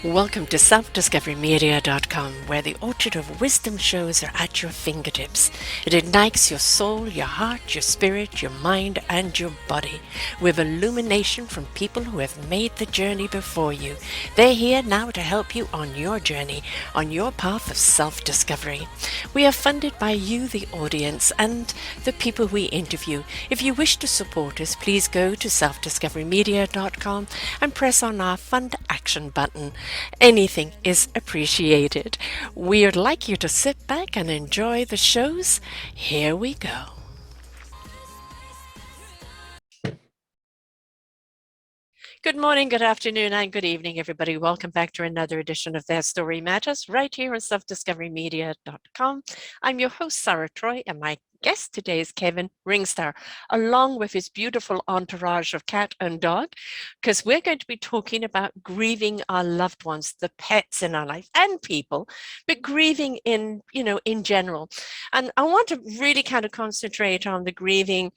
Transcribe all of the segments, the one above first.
Welcome to selfdiscoverymedia.com, where the orchard of wisdom shows are at your fingertips. It ignites your soul, your heart, your spirit, your mind, and your body with illumination from people who have made the journey before you. They're here now to help you on your journey, on your path of self-discovery. We are funded by you, the audience, and the people we interview. If you wish to support us, please go to selfdiscoverymedia.com and press on our Fund Action button. Anything is appreciated. We'd like you to sit back and enjoy the shows. Here we go. Good morning, good afternoon, and good evening, everybody. Welcome back to another edition of Their Story Matters right here on selfdiscoverymedia.com. I'm your host, Sarah Troy, and my guest today is Kevin Ringstaff, along with his beautiful entourage of cat and dog, because we're going to be talking about grieving our loved ones, the pets in our life and people, but grieving in general. And I want to really kind of concentrate on the grieving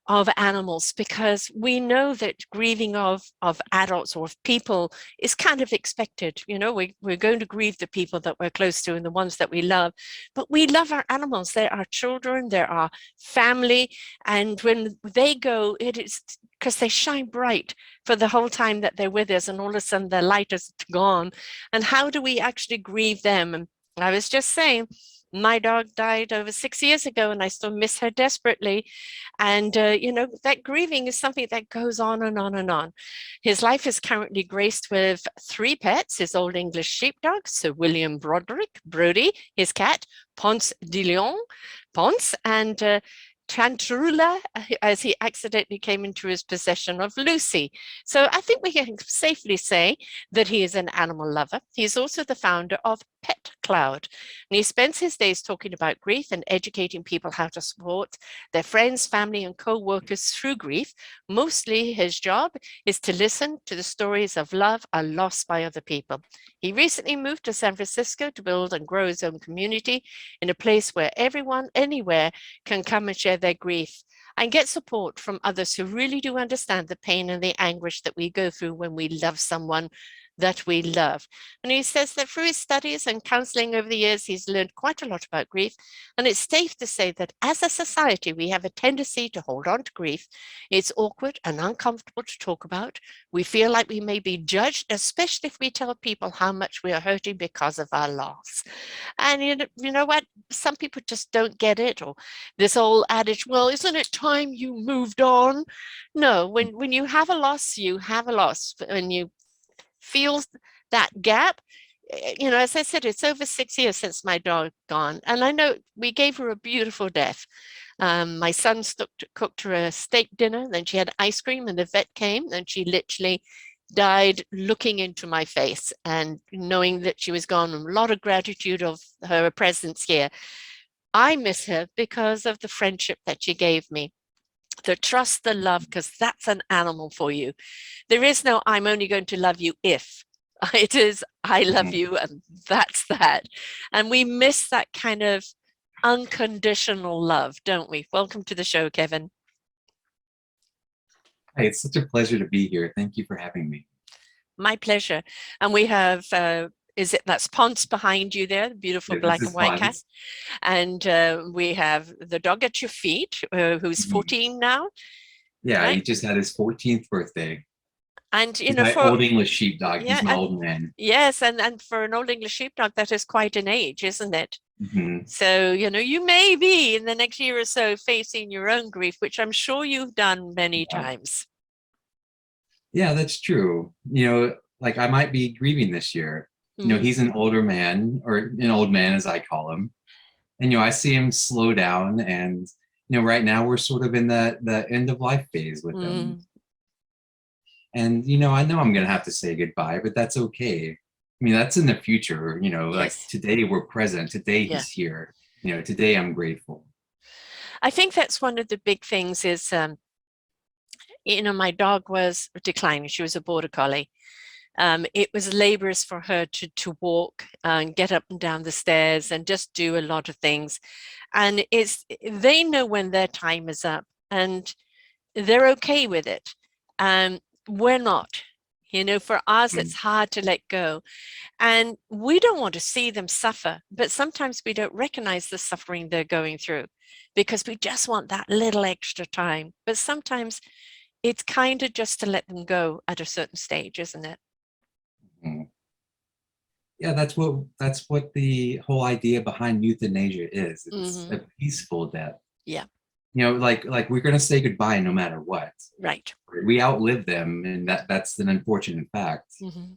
of animals, because we know that grieving of adults or of people is kind of expected. We're going to grieve the people that we're close to and the ones that we love, but we love our animals. They're our children, they're our family, and when they go, it is because they shine bright for the whole time that they're with us, and all of a sudden their light is gone. And how do we actually grieve them? And I was just saying, my dog died over 6 years ago, and I still miss her desperately. And, that grieving is something that goes on and on and on. His life is currently graced with 3 pets: his Old English sheepdog, Sir William Brody, his cat, Ponce de Leon, Ponce, and Trantrula, as he accidentally came into his possession of Lucy. So I think we can safely say that he is an animal lover. He's also the founder of Pet Cloud, and he spends his days talking about grief and educating people how to support their friends, family, and co-workers through grief. Mostly his job is to listen to the stories of love and loss by other people. He recently moved to San Francisco to build and grow his own community in a place where everyone, anywhere, can come and share their grief and get support from others who really do understand the pain and the anguish that we go through when we love someone that we love. And he says that through his studies and counseling over the years, he's learned quite a lot about grief. And it's safe to say that as a society, we have a tendency to hold on to grief. It's awkward and uncomfortable to talk about. We feel like we may be judged, especially if we tell people how much we are hurting because of our loss. And you know what? Some people just don't get it. Or this old adage, well, isn't it time you moved on? No, when you have a loss, you have a loss. When you feel that gap, as I said, it's over 6 years since my dog gone. And I know we gave her a beautiful death. My son cooked her a steak dinner, then she had ice cream, and the vet came, and she literally died looking into my face and knowing that she was gone. A lot of gratitude of her presence here. I miss her because of the friendship that she gave me, the trust, the love, because that's an animal for you. There is no, I'm only going to love you if. It is, I love you, and that's that. And we miss that kind of unconditional love, don't we? Welcome to the show, Kevin. Hi, it's such a pleasure to be here. Thank you for having me. My pleasure. And we have, that's Ponce behind you there, the beautiful black and white cat. And we have the dog at your feet, who's 14 now. Yeah, right? He just had his 14th birthday. And he's my Old English sheepdog. Yeah, he's my old man. Yes, and for an Old English sheepdog, that is quite an age, isn't it? So, you may be in the next year or so facing your own grief, which I'm sure you've done many times. Yeah, that's true. Like I might be grieving this year. He's an older man, or an old man as I call him. And, I see him slow down, and, right now we're sort of in the end of life phase with him. And, I know I'm going to have to say goodbye, but that's okay. I mean, that's in the future, like today we're present, today he's here, today I'm grateful. I think that's one of the big things is, my dog was declining. She was a border collie. It was laborious for her to walk and get up and down the stairs and just do a lot of things. And they know when their time is up, and they're okay with it. We're not. For us, Mm. it's hard to let go. And we don't want to see them suffer, but sometimes we don't recognize the suffering they're going through because we just want that little extra time. But sometimes it's kind of just to let them go at a certain stage, isn't it? Mm. Yeah, that's what the whole idea behind euthanasia is. It's Hmm. a peaceful death. Yeah, Like we're gonna say goodbye no matter what. right. We outlive them, and that's an unfortunate fact. Hmm.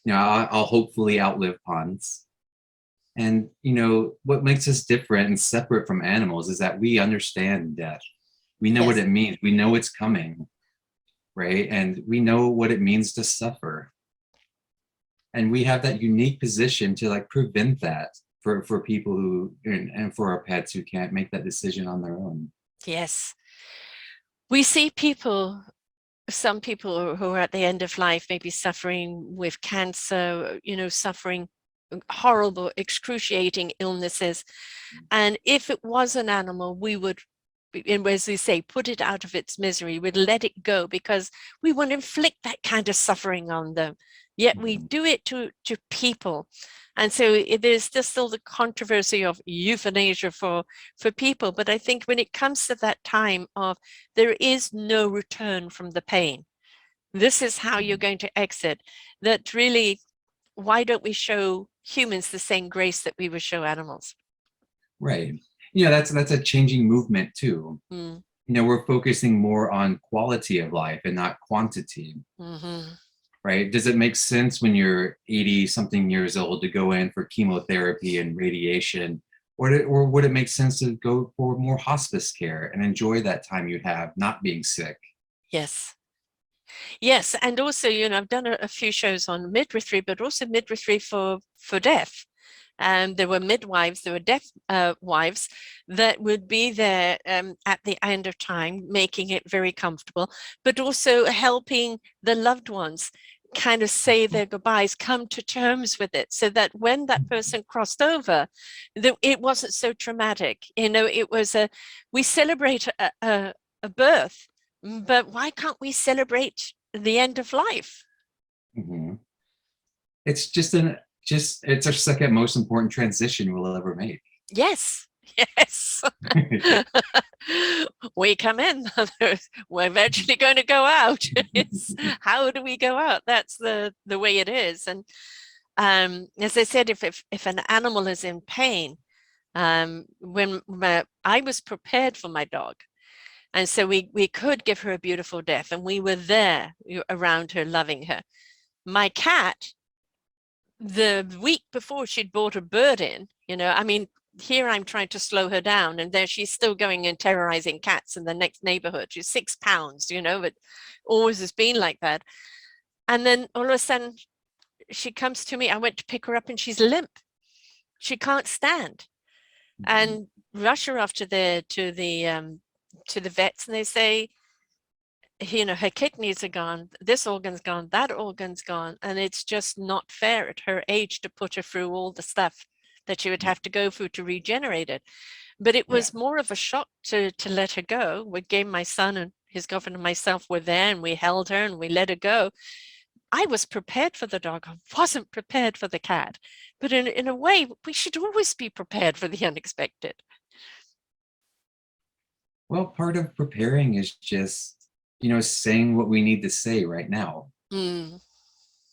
I'll hopefully outlive Hans. And what makes us different and separate from animals is that we understand death. We know what Yes, it means. We know it's coming, right? And we know what it means to suffer. And we have that unique position to like prevent that for people who and for our pets who can't make that decision on their own. yes. We see people, some people who are at the end of life, maybe suffering with cancer, suffering horrible, excruciating illnesses. And if it was an animal, we would, as we say, put it out of its misery, we'd let it go because we want to inflict that kind of suffering on them. Yet we Mhm. do it to people. And so there's still the controversy of euthanasia for people. But I think when it comes to that time of there is no return from the pain, this is how you're going to exit, that really, why don't we show humans the same grace that we would show animals? Right. That's a changing movement too. Mm. We're focusing more on quality of life and not quantity, Hmm. right? Does it make sense when you're 80 something years old to go in for chemotherapy and radiation? Or would it make sense to go for more hospice care and enjoy that time you have not being sick? Yes. Yes. And also, I've done a few shows on midwifery, but also midwifery for deaf. And there were midwives, there were deaf wives that would be there at the end of time, making it very comfortable, but also helping the loved ones kind of say their goodbyes, come to terms with it, so that when that person crossed over, it wasn't so traumatic. It was we celebrate a birth, but why can't we celebrate the end of life? Mhm. It's it's our second most important transition we'll ever make. Yes, yes. We come in, we're eventually going to go out. It's how do we go out? That's the way it is. And as I said, if an animal is in pain, when I was prepared for my dog, and so we could give her a beautiful death, and we were there around her, loving her. My cat, the week before she'd brought a bird in, I mean, here I'm trying to slow her down, and there she's still going and terrorizing cats in the next neighborhood. She's 6 pounds, but always has been like that. And then all of a sudden she comes to me. I went to pick her up and she's limp. She can't stand. And rush her off to the vets, and they say, her kidneys are gone, this organ's gone, that organ's gone, and it's just not fair at her age to put her through all the stuff that she would have to go through to regenerate it. But it Yeah. was more of a shock to let her go. We gave my son and his girlfriend and myself were there, and we held her and we let her go. I was prepared for the dog. I wasn't prepared for the cat. But in a way, we should always be prepared for the unexpected. Well, part of preparing is just, saying what we need to say right now. Mm,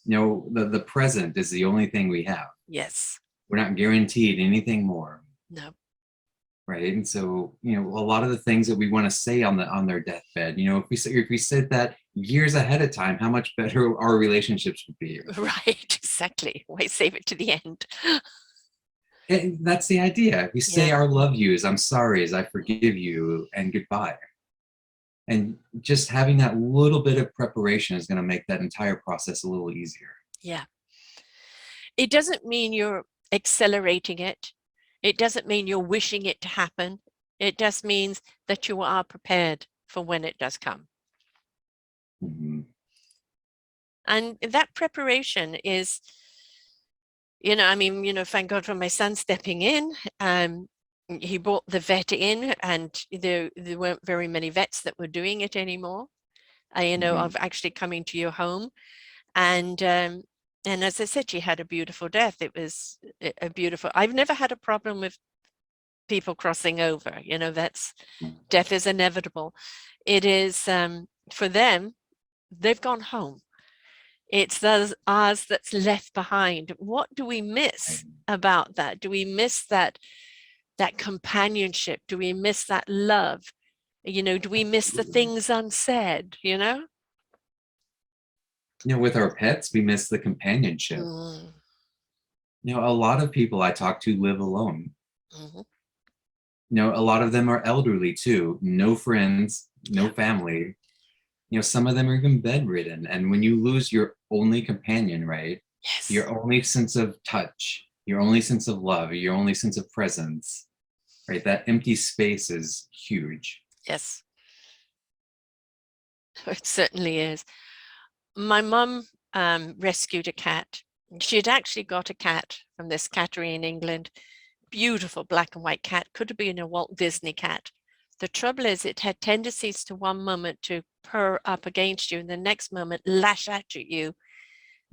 The present is the only thing we have. yes. We're not guaranteed anything more, No. right? And so, a lot of the things that we want to say on their deathbed, if we said that years ahead of time, how much better our relationships would be. Right. Exactly. Why save it to the end? And that's the idea. We say Yeah. our love yous, I'm sorry's, I forgive you, and goodbye. And just having that little bit of preparation is going to make that entire process a little easier. Yeah. It doesn't mean you're accelerating it. It doesn't mean you're wishing it to happen. It just means that you are prepared for when it does come. Mhm. And that preparation is, I mean, thank God for my son stepping in. He brought the vet in, and there weren't very many vets that were doing it anymore. Mhm. Of actually coming to your home. And as I said, she had a beautiful death. It was a beautiful, I've never had a problem with people crossing over, you know, that's, death is inevitable. It is, for them, they've gone home. It's ours that's left behind. What do we miss about that? Do we miss that companionship? Do we miss that love? You know, do we miss the things unsaid, you know? You know, with our pets, we miss the companionship. Mm. You know, a lot of people I talk to live alone. Mm-hmm. You know, a lot of them are elderly too, no friends, no family. You know, some of them are even bedridden. And when you lose your only companion, right? Yes. Your only sense of touch, your only sense of love, your only sense of presence, right? That empty space is huge. Yes. It certainly is. My mum rescued a cat. She had actually got a cat from this cattery in England. Beautiful black and white cat. Could have been a Walt Disney cat. The trouble is it had tendencies to one moment to purr up against you and the next moment lash out at you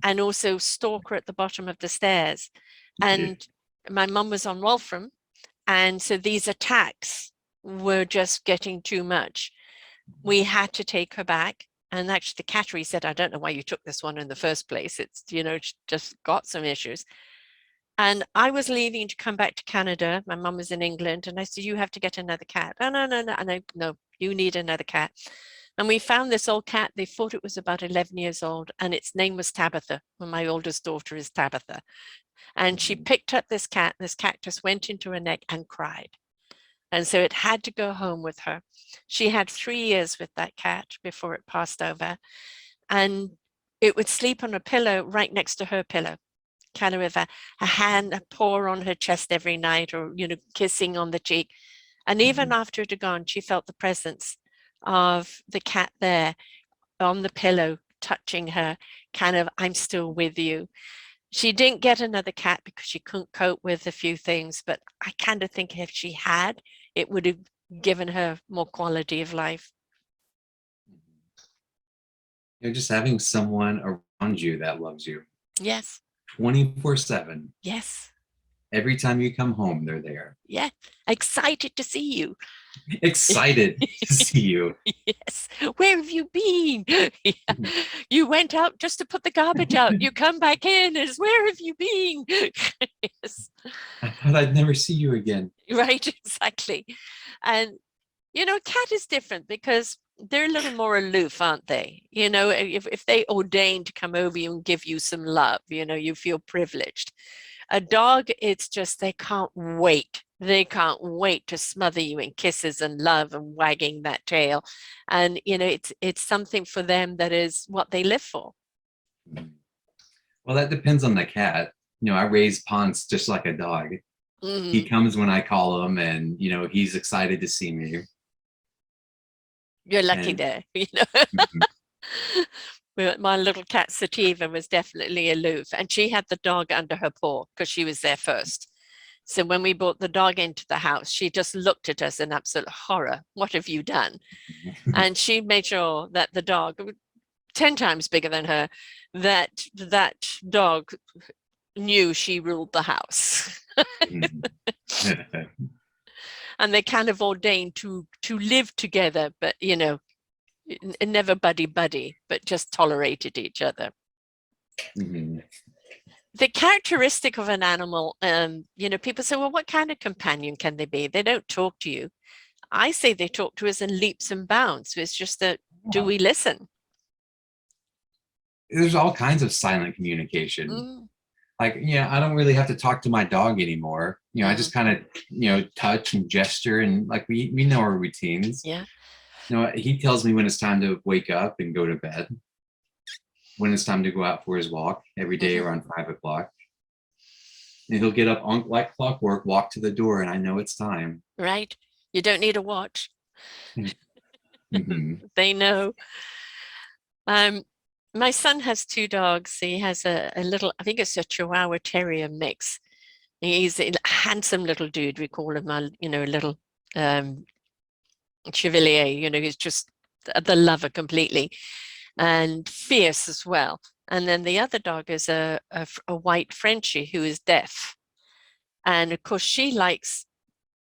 and also stalk her at the bottom of the stairs. And my mum was on Wolfram. And so these attacks were just getting too much. We had to take her back. And actually the cattery said, I don't know why you took this one in the first place. It's, you know, just got some issues. And I was leaving to come back to Canada. My mum was in England. And I said, you have to get another cat. Oh, no, no, no. And I, no, you need another cat. And we found this old cat. They thought it was about 11 years old. And its name was Tabitha. Well, my oldest daughter is Tabitha. And she picked up this cat. This cat just went into her neck and cried. And so it had to go home with her. She had 3 years with that cat before it passed over. And it would sleep on a pillow right next to her pillow, kind of with a hand, a paw on her chest every night, or, you know, kissing on the cheek. And even after it had gone, she felt the presence of the cat there on the pillow, touching her, kind of, I'm still with you. She didn't get another cat because she couldn't cope with a few things, but I kind of think if she had, it would have given her more quality of life. You know, just having someone around you that loves you Yes. 24/7. Yes. Every time you come home, they're there. Yeah. Excited to see you. Excited to see you. Yes. Where have you been? Yeah. You went out just to put the garbage out. You come back in and it's, where have you been? Yes. I thought I'd never see you again. Right, exactly. And, you know, a cat is different because they're a little more aloof, aren't they? You know, if they ordain to come over you and give you some love, you know, you feel privileged. A dog, it's just they can't wait. They can't wait to smother you in kisses and love and wagging that tail. And, you know, it's something for them that is what they live for. Well, that depends on the cat. You know, I raise Ponce just like a dog. He comes when I call him, and, you know, he's excited to see me. You're lucky And there, you know. My little cat Sativa was definitely aloof, and she had the dog under her paw because she was there first. So when we brought the dog into the house, she just looked at us in absolute horror. What have you done? And she made sure that the dog, 10 times bigger than her, that dog knew she ruled the house. And they kind of ordained to live together, but, you know, never buddy, but just tolerated each other. The characteristic of an animal, you know, people say, well, what kind of companion can they be? They don't talk to you. I say they talk to us in leaps and bounds. It's just that, do we listen? There's all kinds of silent communication. Like, yeah, I don't really have to talk to my dog anymore. You know, I just kind of, you know, touch and gesture, and like we know our routines. Yeah. You know, he tells me when it's time to wake up and go to bed, when it's time to go out for his walk every day around 5 o'clock. And he'll get up on like clockwork, walk to the door, and I know it's time. Right. You don't need a watch. They know. My son has 2 dogs. He has a little, I think it's a Chihuahua Terrier mix. He's a handsome little dude. We call him a, you know, a little Chevalier. You know, he's just the lover completely, and fierce as well. And then the other dog is a white Frenchie who is deaf. And of course, she likes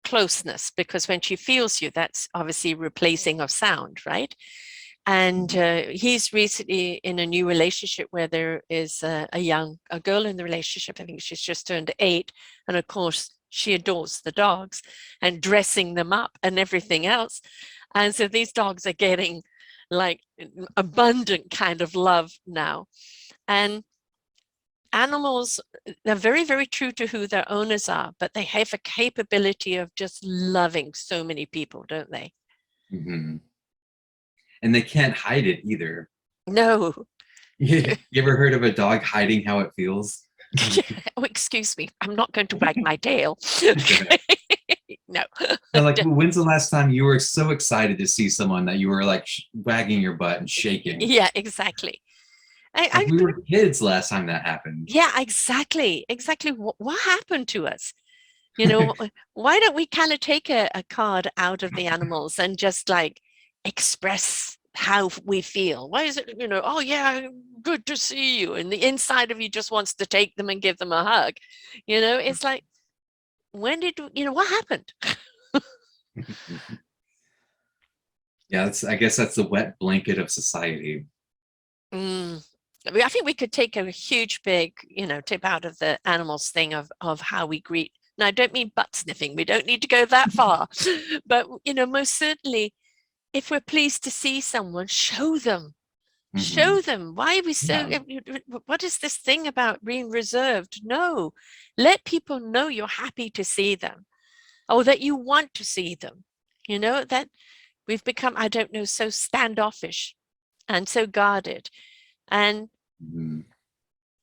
closeness because when she feels you, that's obviously replacing of sound, right? And he's recently in a new relationship where there is a girl in the relationship. I think she's just turned 8. And of course, she adores the dogs and dressing them up and everything else. And so these dogs are getting like abundant kind of love now. And animals, they're very, very true to who their owners are, but they have a capability of just loving so many people, don't they? Mm-hmm. And they can't hide it either. No. You ever heard of a dog hiding how it feels? Oh, excuse me, I'm not going to wag my tail. No. Like, when's the last time you were so excited to see someone that you were like wagging your butt and shaking? Yeah, exactly. Like we were kids last time that happened. Yeah, exactly. Exactly. What happened to us? You know, why don't we kind of take a card out of the animals and just like express how we feel? Why is it, oh yeah, good to see you. And the inside of you just wants to take them and give them a hug. It's like, when did, what happened? Yeah, I guess that's the wet blanket of society. I think we could take a huge, big, tip out of the animals thing of how we greet. Now, I don't mean butt sniffing. We don't need to go that far. But, most certainly, if we're pleased to see someone, show them. Show them. Why are we so, what is this thing about being reserved? No, let people know you're happy to see them or that you want to see them. That we've become, I don't know, so standoffish and so guarded. And on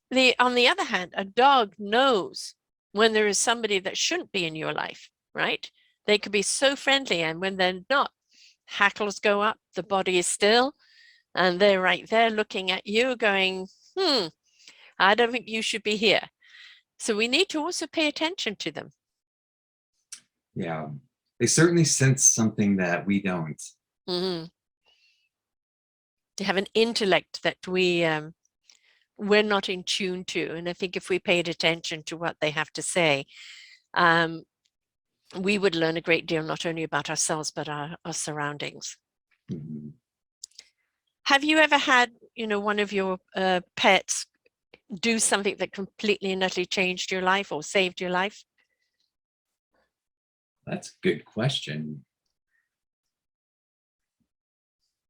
the other hand, a dog knows when there is somebody that shouldn't be in your life, right? They could be so friendly, and when they're not, hackles go up, the body is still, and they're right there looking at you going, I don't think you should be here. So we need to also pay attention to them. Yeah, they certainly sense something that we don't. They have an intellect that we're not in tune to. And I think if we paid attention to what they have to say, we would learn a great deal, not only about ourselves, but our surroundings. Have you ever had, one of your pets do something that completely and utterly changed your life or saved your life? That's a good question.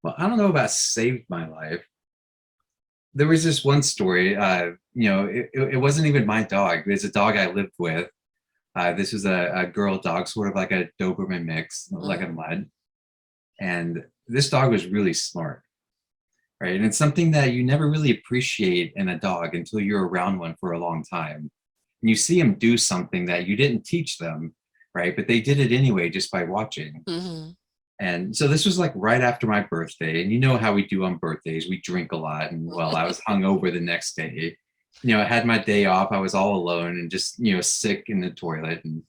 Well, I don't know about saved my life. There was this one story, it wasn't even my dog. There's a dog I lived with. This was a girl dog, sort of like a Doberman mix, like a mud. And this dog was really smart, right? And it's something that you never really appreciate in a dog until you're around one for a long time. And you see them do something that you didn't teach them, right? But they did it anyway, just by watching. And so this was like right after my birthday. And you know how we do on birthdays, we drink a lot. And well, I was hungover the next day. I had my day off. I was all alone and just, sick in the toilet. And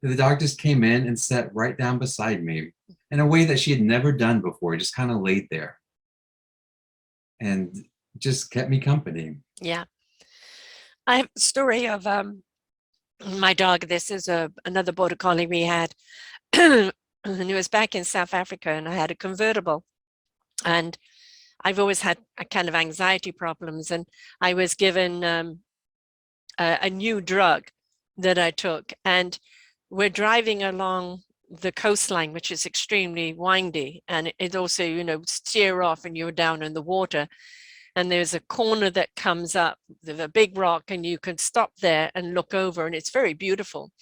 the dog just came in and sat right down beside me in a way that she had never done before, just kind of laid there and just kept me company. Yeah. I have a story of my dog. This is another border collie we had. And it was back in South Africa, and I had a convertible. And I've always had a kind of anxiety problems. And I was given a new drug that I took. And we're driving along the coastline, which is extremely windy. And it also, steer off and you're down in the water. And there's a corner that comes up with a big rock, and you can stop there and look over, and it's very beautiful.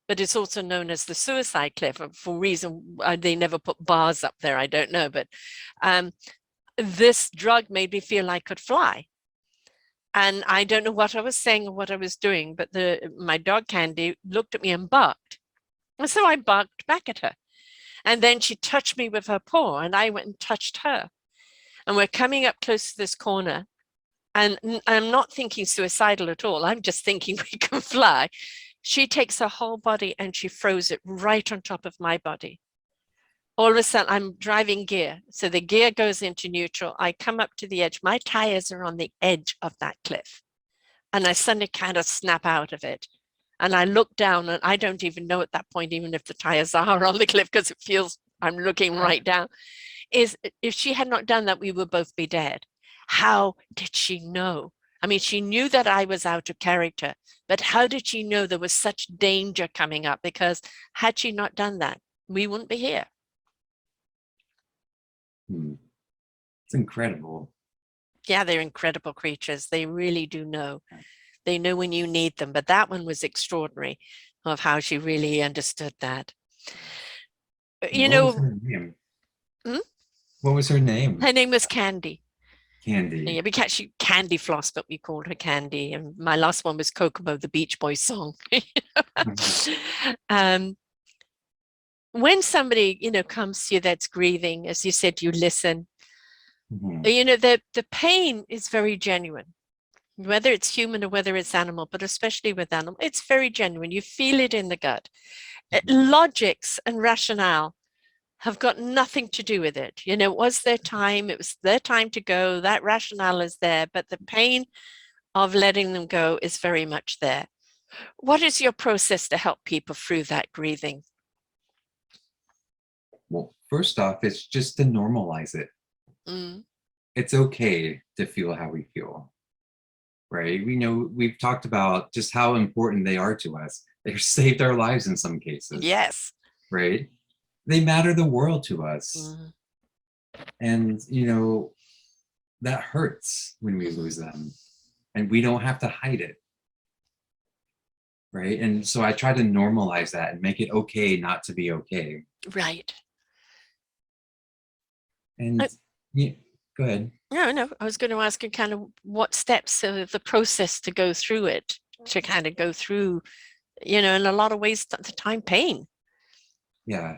But it's also known as the suicide cliff for reason they never put bars up there. I don't know, but this drug made me feel I could fly. And I don't know what I was saying or what I was doing, but my dog Candy looked at me and barked. And so I barked back at her. And then she touched me with her paw, and I went and touched her. And we're coming up close to this corner. And I'm not thinking suicidal at all. I'm just thinking we can fly. She takes her whole body and she throws it right on top of my body. all of a sudden I'm driving gear. So the gear goes into neutral. I come up to the edge. My tires are on the edge of that cliff. And I suddenly kind of snap out of it. And I look down and I don't even know at that point, even if the tires are on the cliff, because it feels I'm looking right down. Is if she had not done that, we would both be dead. How did she know? I mean, she knew that I was out of character, but how did she know there was such danger coming up? Because had she not done that, we wouldn't be here. It's incredible. Yeah, they're incredible creatures. They really do know. They know when you need them. But that one was extraordinary of how she really understood that. You What was know, her name? hmm? What was her name? Her name was Candy. Candy. Yeah, we actually Candy Floss, but we called her Candy. And my last one was Kokomo, the Beach Boys song. When somebody, comes to you that's grieving, as you said, you listen. The pain is very genuine, whether it's human or whether it's animal, but especially with animal, it's very genuine. You feel it in the gut. Logics and rationale have got nothing to do with it. It was their time. It was their time to go. That rationale is there, but the pain of letting them go is very much there. What is your process to help people through that grieving? Well, first off, it's just to normalize it. It's okay to feel how we feel, right? We've talked about just how important they are to us. They've saved our lives in some cases. Yes. Right? They matter the world to us. And, that hurts when we lose them. And we don't have to hide it. Right? And so I try to normalize that and make it okay not to be okay. Right. And go ahead. No, I was going to ask you kind of what steps of the process to go through it, to kind of go through, in a lot of ways, the time pain. Yeah.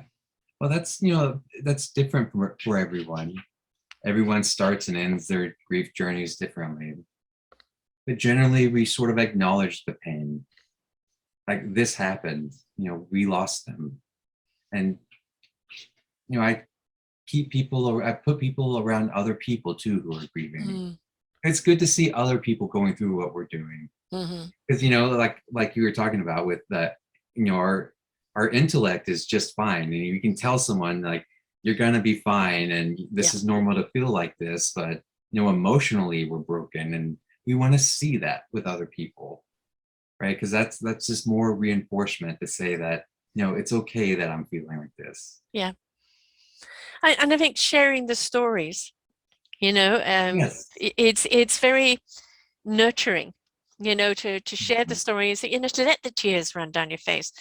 Well, that's different for everyone. Everyone starts and ends their grief journeys differently. But generally, we sort of acknowledge the pain. Like, this happened, we lost them. And, I put people around other people too who are grieving. It's good to see other people going through what we're doing. Because, like you were talking about with that, our intellect is just fine. And you can tell someone, like, you're gonna be fine and this is normal to feel like this, but emotionally we're broken, and we want to see that with other people, right? Because that's just more reinforcement to say that it's okay that I'm feeling like this. Yeah. And I think sharing the stories, Yes. it's very nurturing, to share the stories, to let the tears run down your face.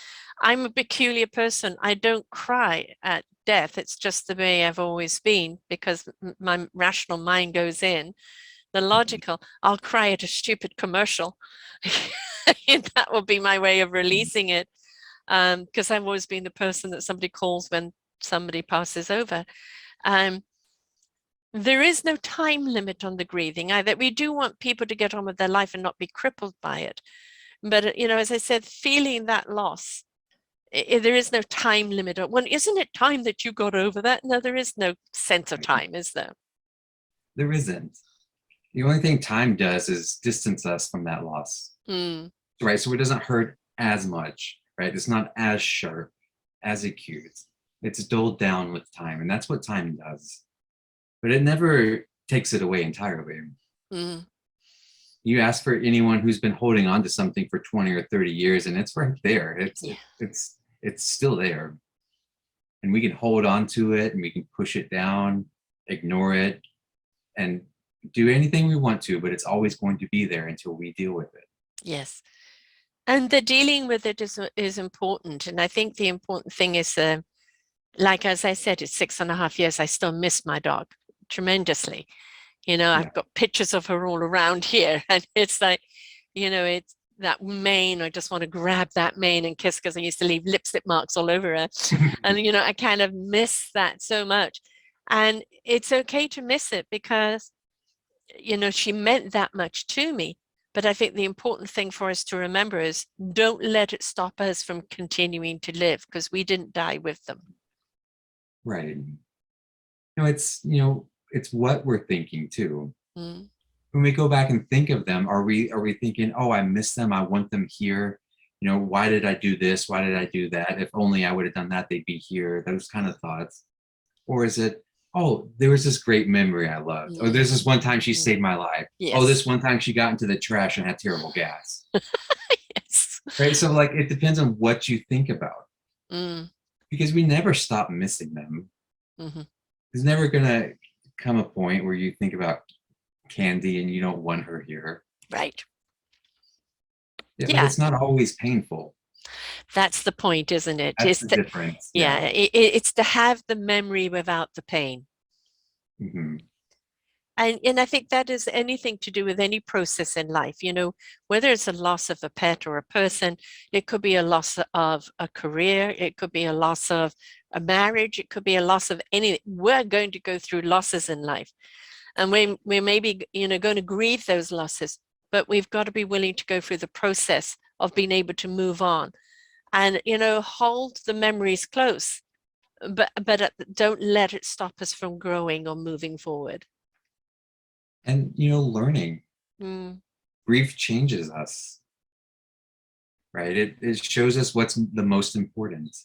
I'm a peculiar person. I don't cry at death. It's just the way I've always been, because my rational mind goes in. The logical, I'll cry at a stupid commercial. That will be my way of releasing it, because I've always been the person that somebody calls when somebody passes over. There is no time limit on the grieving either. We do want people to get on with their life and not be crippled by it. But, as I said, feeling that loss, there is no time limit. Well, isn't it time that you got over that? No, there is no sense of time, is there? There isn't. The only thing time does is distance us from that loss. Right? So it doesn't hurt as much, right? It's not as sharp, as acute. It's dulled down with time, and that's what time does. But it never takes it away entirely. You ask for anyone who's been holding on to something for 20 or 30 years, and it's right there. It's still there. And we can hold on to it, and we can push it down, ignore it, and do anything we want to, but it's always going to be there until we deal with it. Yes. And the dealing with it is important. And I think the important thing is, like, as I said, it's 6.5 years. I still miss my dog tremendously. I've got pictures of her all around here. And it's like, it's that mane. I just want to grab that mane and kiss, because I used to leave lipstick marks all over her. And, I kind of miss that so much. And it's okay to miss it, because, she meant that much to me. But I think the important thing for us to remember is, don't let it stop us from continuing to live, because we didn't die with them. Right. It's what we're thinking too. Mm. When we go back and think of them, are we thinking, oh, I miss them, I want them here, why did I do this, why did I do that, if only I would have done that, they'd be here, those kind of thoughts? Or is it, oh, there was this great memory I loved, or there's this one time she Mm. saved my life, oh, Yes. this one time she got into the trash and had terrible gas, Yes. right? So like it depends on what you think about, Mm. because we never stop missing them. Hmm. There's never gonna come a point where you think about Candy and you don't want her here. Right. Yeah, but Yeah, it's not always painful. that's the point, isn't it? That's the difference. Yeah, Yeah. it's to have the memory without the pain. Hmm. And I think that is anything to do with any process in life, whether it's a loss of a pet or a person, it could be a loss of a career, it could be a loss of a marriage, it could be a loss of anything. We're going to go through losses in life. And we may be, going to grieve those losses, but we've got to be willing to go through the process of being able to move on and, hold the memories close, but don't let it stop us from growing or moving forward. And learning. Mm. Grief changes us, right? It shows us what's the most important.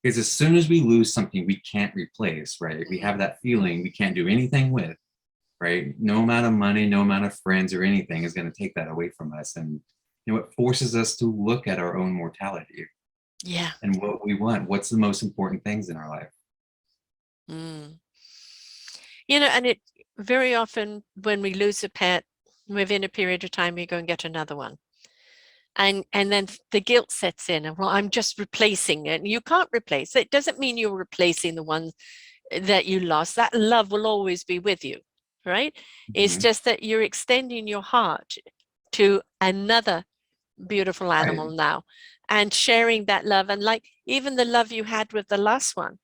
Because as soon as we lose something we can't replace, right? We have that feeling we can't do anything with, right? No amount of money, no amount of friends or anything is going to take that away from us. And it forces us to look at our own mortality Yeah. and what we want. What's the most important things in our life? Mm. And it very often when we lose a pet, within a period of time, we go and get another one. And then the guilt sets in, and well, I'm just replacing it. You can't replace it. It doesn't mean you're replacing the one that you lost. That love will always be with you, right? It's Mhm. just that you're extending your heart to another beautiful Right. animal now and sharing that love. And like even the love you had with the last one,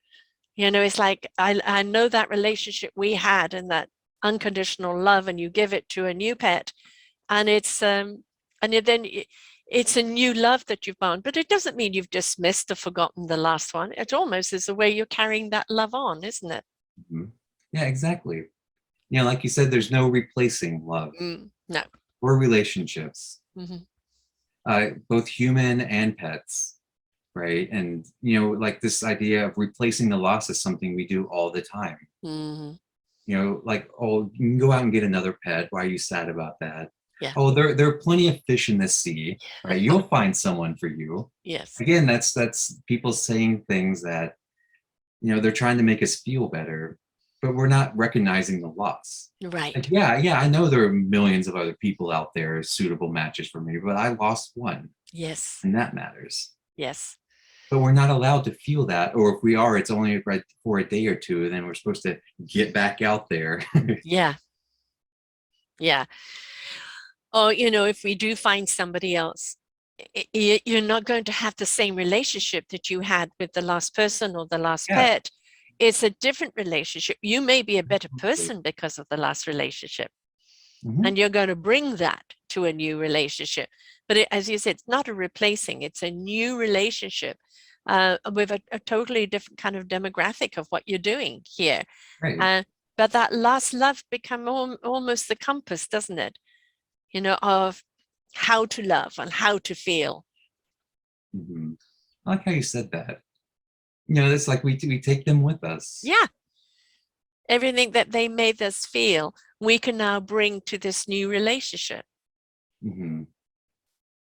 it's like I know that relationship we had and that unconditional love, and you give it to a new pet, and it's a new love that you've found, but it doesn't mean you've dismissed or forgotten the last one. It almost is the way you're carrying that love on, isn't it? Mhm. Yeah, exactly. Like you said, there's no replacing love No. or relationships, Hmm. both human and pets, right? And like this idea of replacing the loss is something we do all the time. Hmm. Like, oh, you can go out and get another pet. Why are you sad about that? Yeah. Oh, there are plenty of fish in the sea, right? You'll find someone for you. Yes. Again, that's people saying things that they're trying to make us feel better, but we're not recognizing the loss. Like, Right. yeah, I know there are millions of other people out there suitable matches for me, but I lost one, Yes. and that matters. Yes. But we're not allowed to feel that, or if we are, it's only right for a day or two, and then we're supposed to get back out there. Yeah. Yeah. Or, if we do find somebody else, you're not going to have the same relationship that you had with the last person or the last Yeah. pet. It's a different relationship. You may be a better person because of the last relationship, Mhm. and you're going to bring that to a new relationship. But as you said, it's not a replacing, it's a new relationship with a totally different kind of demographic of what you're doing here. Right. Uh, but that last love become almost the compass, doesn't it? Of how to love and how to feel. Mhm. I like how you said that. It's like we take them with us. Yeah, everything that they made us feel, we can now bring to this new relationship. Mhm.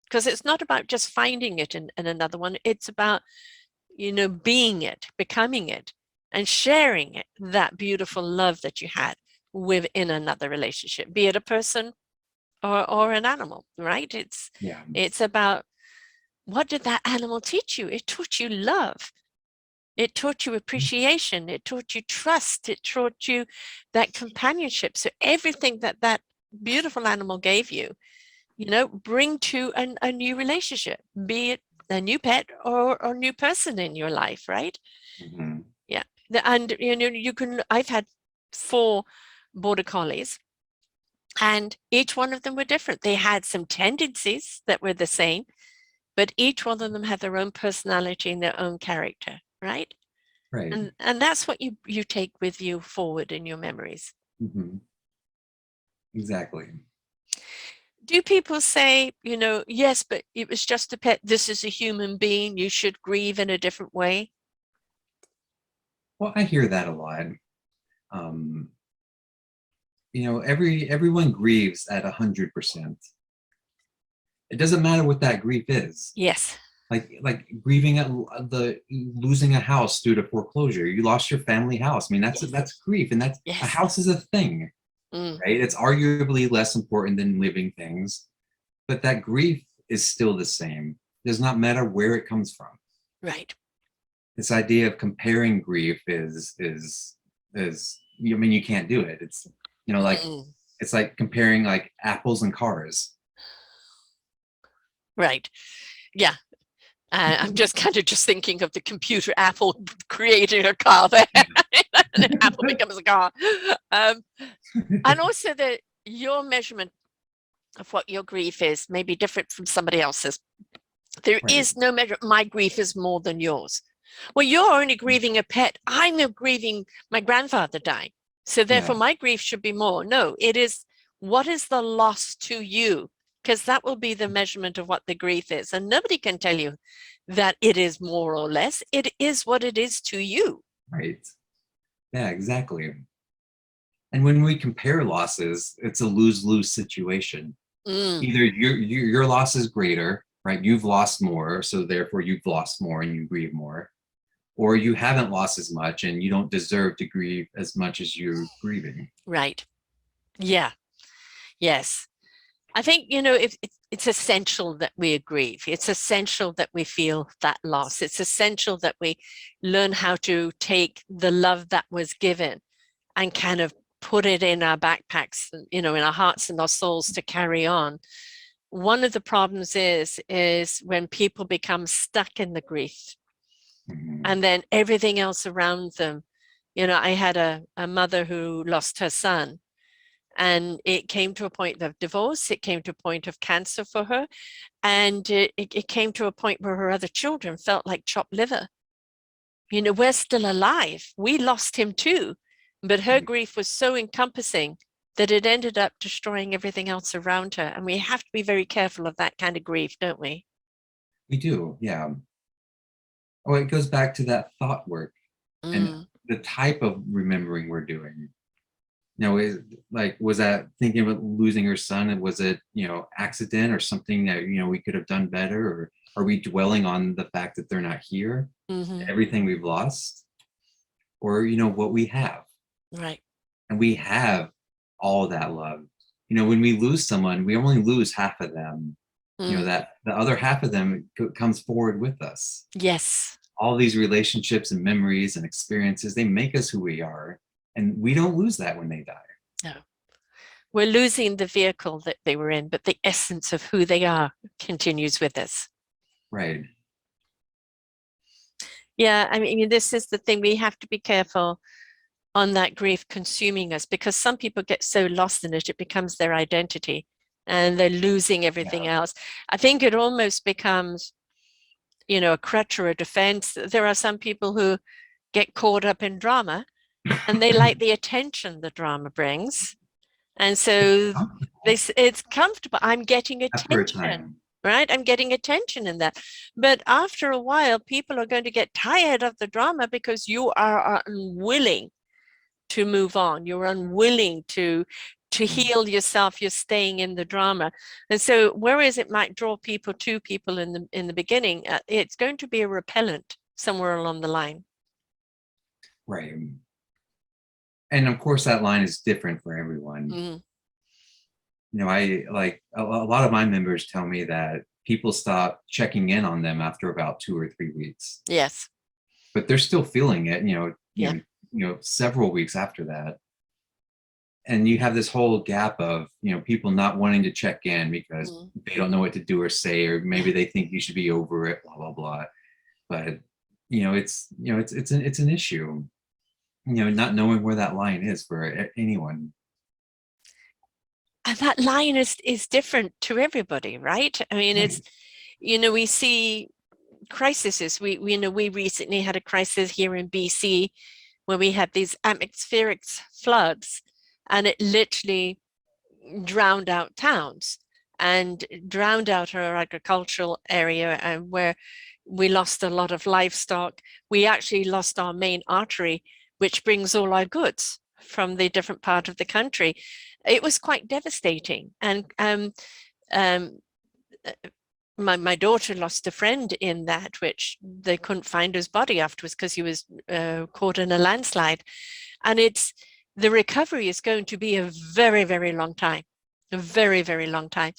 Because it's not about just finding it in another one. It's about, being it, becoming it, and sharing it, that beautiful love that you had within another relationship, be it a person or an animal, right? Yeah. It's about, what did that animal teach you? It taught you love. It taught you appreciation. It taught you trust. It taught you that companionship. So everything that beautiful animal gave you, bring to a new relationship, be it a new pet or new person in your life, right? Mhm. Yeah. And I've had 4 border collies, and each one of them were different. They had some tendencies that were the same, but each one of them had their own personality and their own character, right? Right. And that's what you take with you forward in your memories. Mm-hmm. Exactly. Do people say, yes, but it was just a pet, this is a human being, you should grieve in a different way? Well, I hear that a lot. Everyone grieves at 100%. It doesn't matter what that grief is. Yes. Like grieving at the losing a house due to foreclosure. You lost your family house. I mean, that's Yes. that's grief, and that's a Yes. house is a thing, right? It's arguably less important than living things, but that grief is still the same. It does not matter where it comes from. Right. This idea of comparing grief I mean, you can't do it. It's like it's like comparing like apples and cars. Right. Yeah. I'm just kind of just thinking of the computer Apple creating a car there, and then Apple becomes a car. And also that your measurement of what your grief is may be different from somebody else's. There Right. is no measure. My grief is more than yours. Well, you're only grieving a pet. I'm grieving my grandfather dying. So therefore, my grief should be more. No, it is what is the loss to you? Because that will be the measurement of what the grief is. And nobody can tell you that it is more or less. It is what it is to you. Right. Yeah, exactly. And when we compare losses, it's a lose-lose situation. Either your loss is greater, right? You've lost more, so therefore you've lost more and you grieve more. Or you haven't lost as much and you don't deserve to grieve as much as you're grieving. Right. Yeah. Yes. I think, it's essential that we grieve. It's essential that we feel that loss. It's essential that we learn how to take the love that was given and kind of put it in our backpacks, in our hearts and our souls to carry on. One of the problems is when people become stuck in the grief and then everything else around them. I had a mother who lost her son. And it came to a point of divorce. It came to a point of cancer for her. And it came to a point where her other children felt like chopped liver. We're still alive. We lost him too. But her grief was so encompassing that it ended up destroying everything else around her. And we have to be very careful of that kind of grief, don't we? We do, yeah. Oh, it goes back to that thought work and the type of remembering we're doing. Was that thinking about losing her son, and was it, accident or something that, we could have done better? Or are we dwelling on the fact that they're not here, everything we've lost? Or, what we have. Right. And we have all that love. When we lose someone, we only lose half of them. That the other half of them comes forward with us. Yes. All these relationships and memories and experiences, they make us who we are. And we don't lose that when they die. No. We're losing the vehicle that they were in, but the essence of who they are continues with us. Right. Yeah, I mean, this is the thing. We have to be careful on that grief consuming us, because some people get so lost in it, it becomes their identity and they're losing everything else. I think it almost becomes, a crutch or a defense. There are some people who get caught up in drama and they like the attention the drama brings. And so it's comfortable. I'm getting attention, right? I'm getting attention in that. But after a while, people are going to get tired of the drama because you are unwilling to move on. You're unwilling to heal yourself. You're staying in the drama. And so whereas it might draw people to people in the beginning, it's going to be a repellent somewhere along the line. Right. And of course, that line is different for everyone. I like a lot of my members tell me that people stop checking in on them after about 2 or 3 weeks. Yes. But they're still feeling it, several weeks after that. And you have this whole gap of, people not wanting to check in because they don't know what to do or say, or maybe they think you should be over it, blah, blah, blah. But, it's an issue. Not knowing where that line is for anyone. And that line is different to everybody, right? I mean, it's, we see crises. We know we recently had a crisis here in BC where we had these atmospheric floods, and it literally drowned out towns and drowned out our agricultural area, and where we lost a lot of livestock. We actually lost our main artery, which brings all our goods from the different part of the country. It was quite devastating. And my daughter lost a friend in that, which they couldn't find his body afterwards because he was caught in a landslide. And the recovery is going to be a very, very long time, a very, very long time.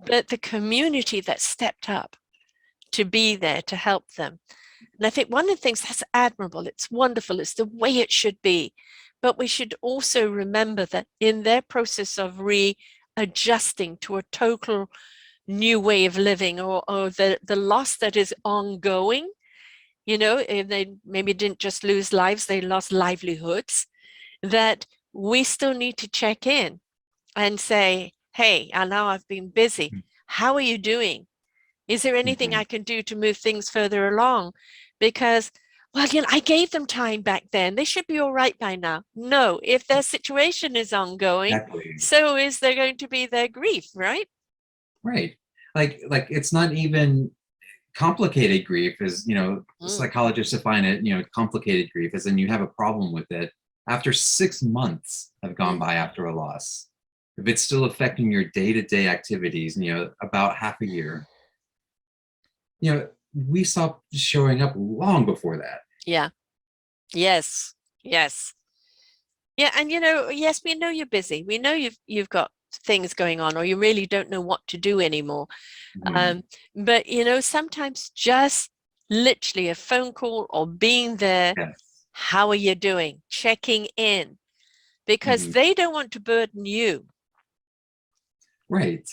But the community that stepped up to be there to help them. And I think one of the things that's admirable, it's wonderful, it's the way it should be. But we should also remember that in their process of readjusting to a total new way of living, or the loss that is ongoing, they maybe didn't just lose lives, they lost livelihoods, that we still need to check in and say, hey, I know I've been busy. How are you doing? Is there anything I can do to move things further along? Because, well, I gave them time back then. They should be all right by now. No, if their situation is ongoing, Exactly. so is there going to be their grief, right? Right. Like it's not even complicated grief, as psychologists define it. Complicated grief is when you have a problem with it after 6 months have gone by after a loss. If it's still affecting your day-to-day activities, about half a year, we stopped showing up long before that. Yeah. Yes. Yes. Yeah. And, yes, we know you're busy. We know you've got things going on, or you really don't know what to do anymore. But, sometimes just literally a phone call or being there. Yes. How are you doing? Checking in, because they don't want to burden you. Right.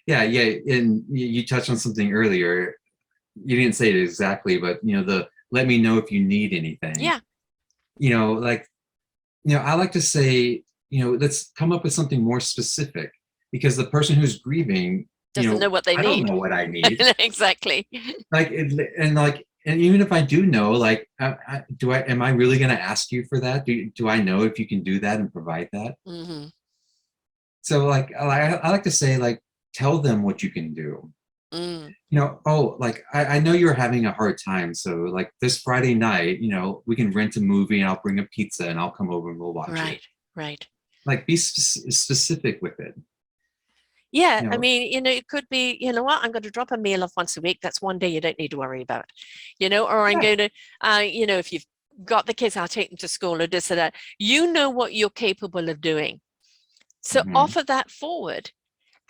Yeah. And you touched on something earlier. You didn't say it exactly, but let me know if you need anything. Yeah. I like to say, let's come up with something more specific, because the person who's grieving doesn't know what they need. I don't know what I need. Exactly. And even if I do know, am I really going to ask you for that? Do I know if you can do that and provide that? So I like to say, tell them what you can do. I know you're having a hard time, so this Friday night, we can rent a movie and I'll bring a pizza and I'll come over and we'll watch it. Right. Be specific with it. Yeah, I mean, it could be, what, I'm going to drop a meal off once a week. That's one day you don't need to worry about, or I'm going to, if you've got the kids, I'll take them to school or this or that. What you're capable of doing. So offer that forward.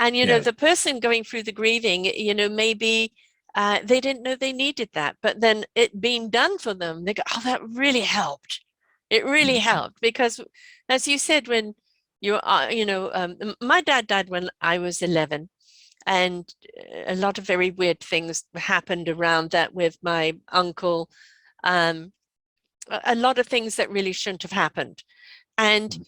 And, the person going through the grieving, maybe they didn't know they needed that, but then it being done for them, they go, oh, that really helped. It really helped, because as you said, when my dad died when I was 11, and a lot of very weird things happened around that with my uncle. A lot of things that really shouldn't have happened. And,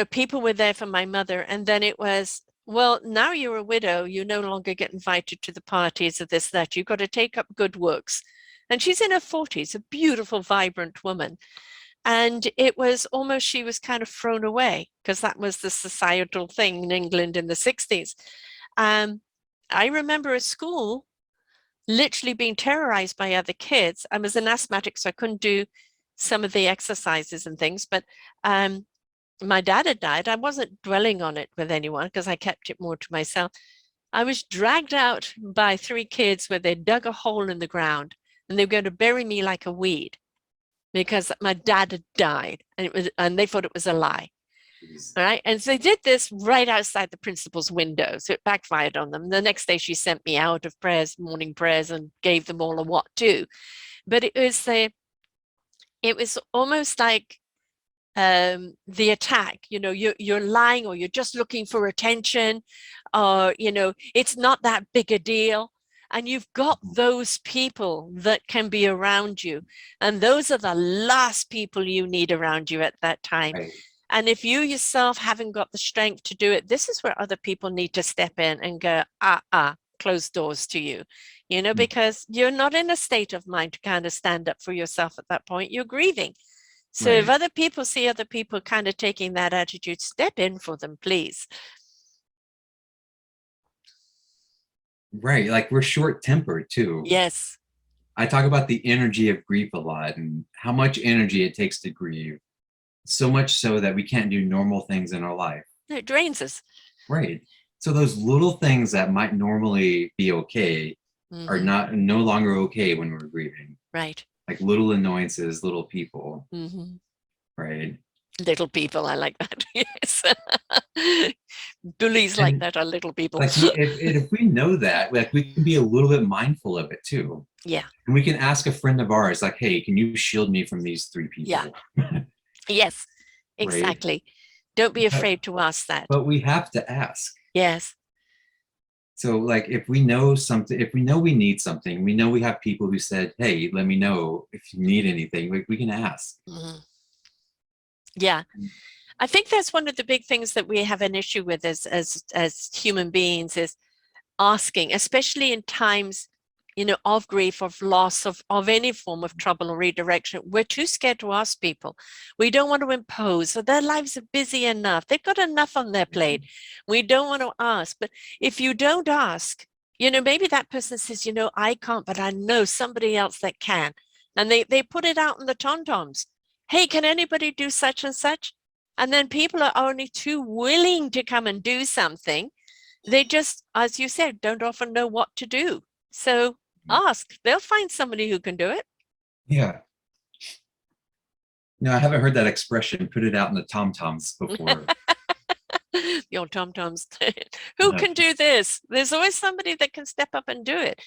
people were there for my mother, and then it was, well, now you're a widow, you no longer get invited to the parties of this, that. You've got to take up good works. And she's in her 40s, a beautiful, vibrant woman. And it was almost, she was kind of thrown away, because that was the societal thing in England in the 60s. I remember at school literally being terrorized by other kids. I was an asthmatic, so I couldn't do some of the exercises and things, but my dad had died. I wasn't dwelling on it with anyone because I kept it more to myself. I was dragged out by 3 kids where they dug a hole in the ground and they were going to bury me like a weed, because my dad had died, and they thought it was a lie. Jeez. All right. And so they did this right outside the principal's window. So it backfired on them. The next day she sent me out of prayers, morning prayers, and gave them all a what to. But it was almost like the attack, you're lying, or you're just looking for attention, or, it's not that big a deal. And you've got those people that can be around you. And those are the last people you need around you at that time. Right. And if you yourself haven't got the strength to do it, this is where other people need to step in and go, close doors to you. because you're not in a state of mind to kind of stand up for yourself at that point. You're grieving. So if Right. other people see other people kind of taking that attitude, step in for them, please. Right. Like we're short-tempered too. Yes. I talk about the energy of grief a lot and how much energy it takes to grieve. So much so that we can't do normal things in our life. It drains us. Right. So those little things that might normally be okay are no longer okay when we're grieving. Right. Like little annoyances, little people. Right. Little people, I like that. Yes. Bullies like that are little people. Like if we know that, like we can be a little bit mindful of it too. Yeah. And we can ask a friend of ours, like, hey, can you shield me from these 3 people? Yeah. Yes, exactly. Right? Don't be afraid to ask that. But we have to ask. Yes. So like if we know something, if we know we need something, we know we have people who said, hey, let me know if you need anything, we can ask. Yeah. I think that's one of the big things that we have an issue with as human beings is asking, especially in times, of grief, of loss, of any form of trouble or redirection. We're too scared to ask people. We don't want to impose. So their lives are busy enough. They've got enough on their plate. We don't want to ask. But if you don't ask, maybe that person says, I can't, but I know somebody else that can. And they put it out in the tom-toms. Hey, can anybody do such and such? And then people are only too willing to come and do something. They just, as you said, don't often know what to do. So ask, they'll find somebody who can do it. Yeah. No, I haven't heard that expression, put it out in the tom-toms before. Your tom-toms. Who can do this? There's always somebody that can step up and do it.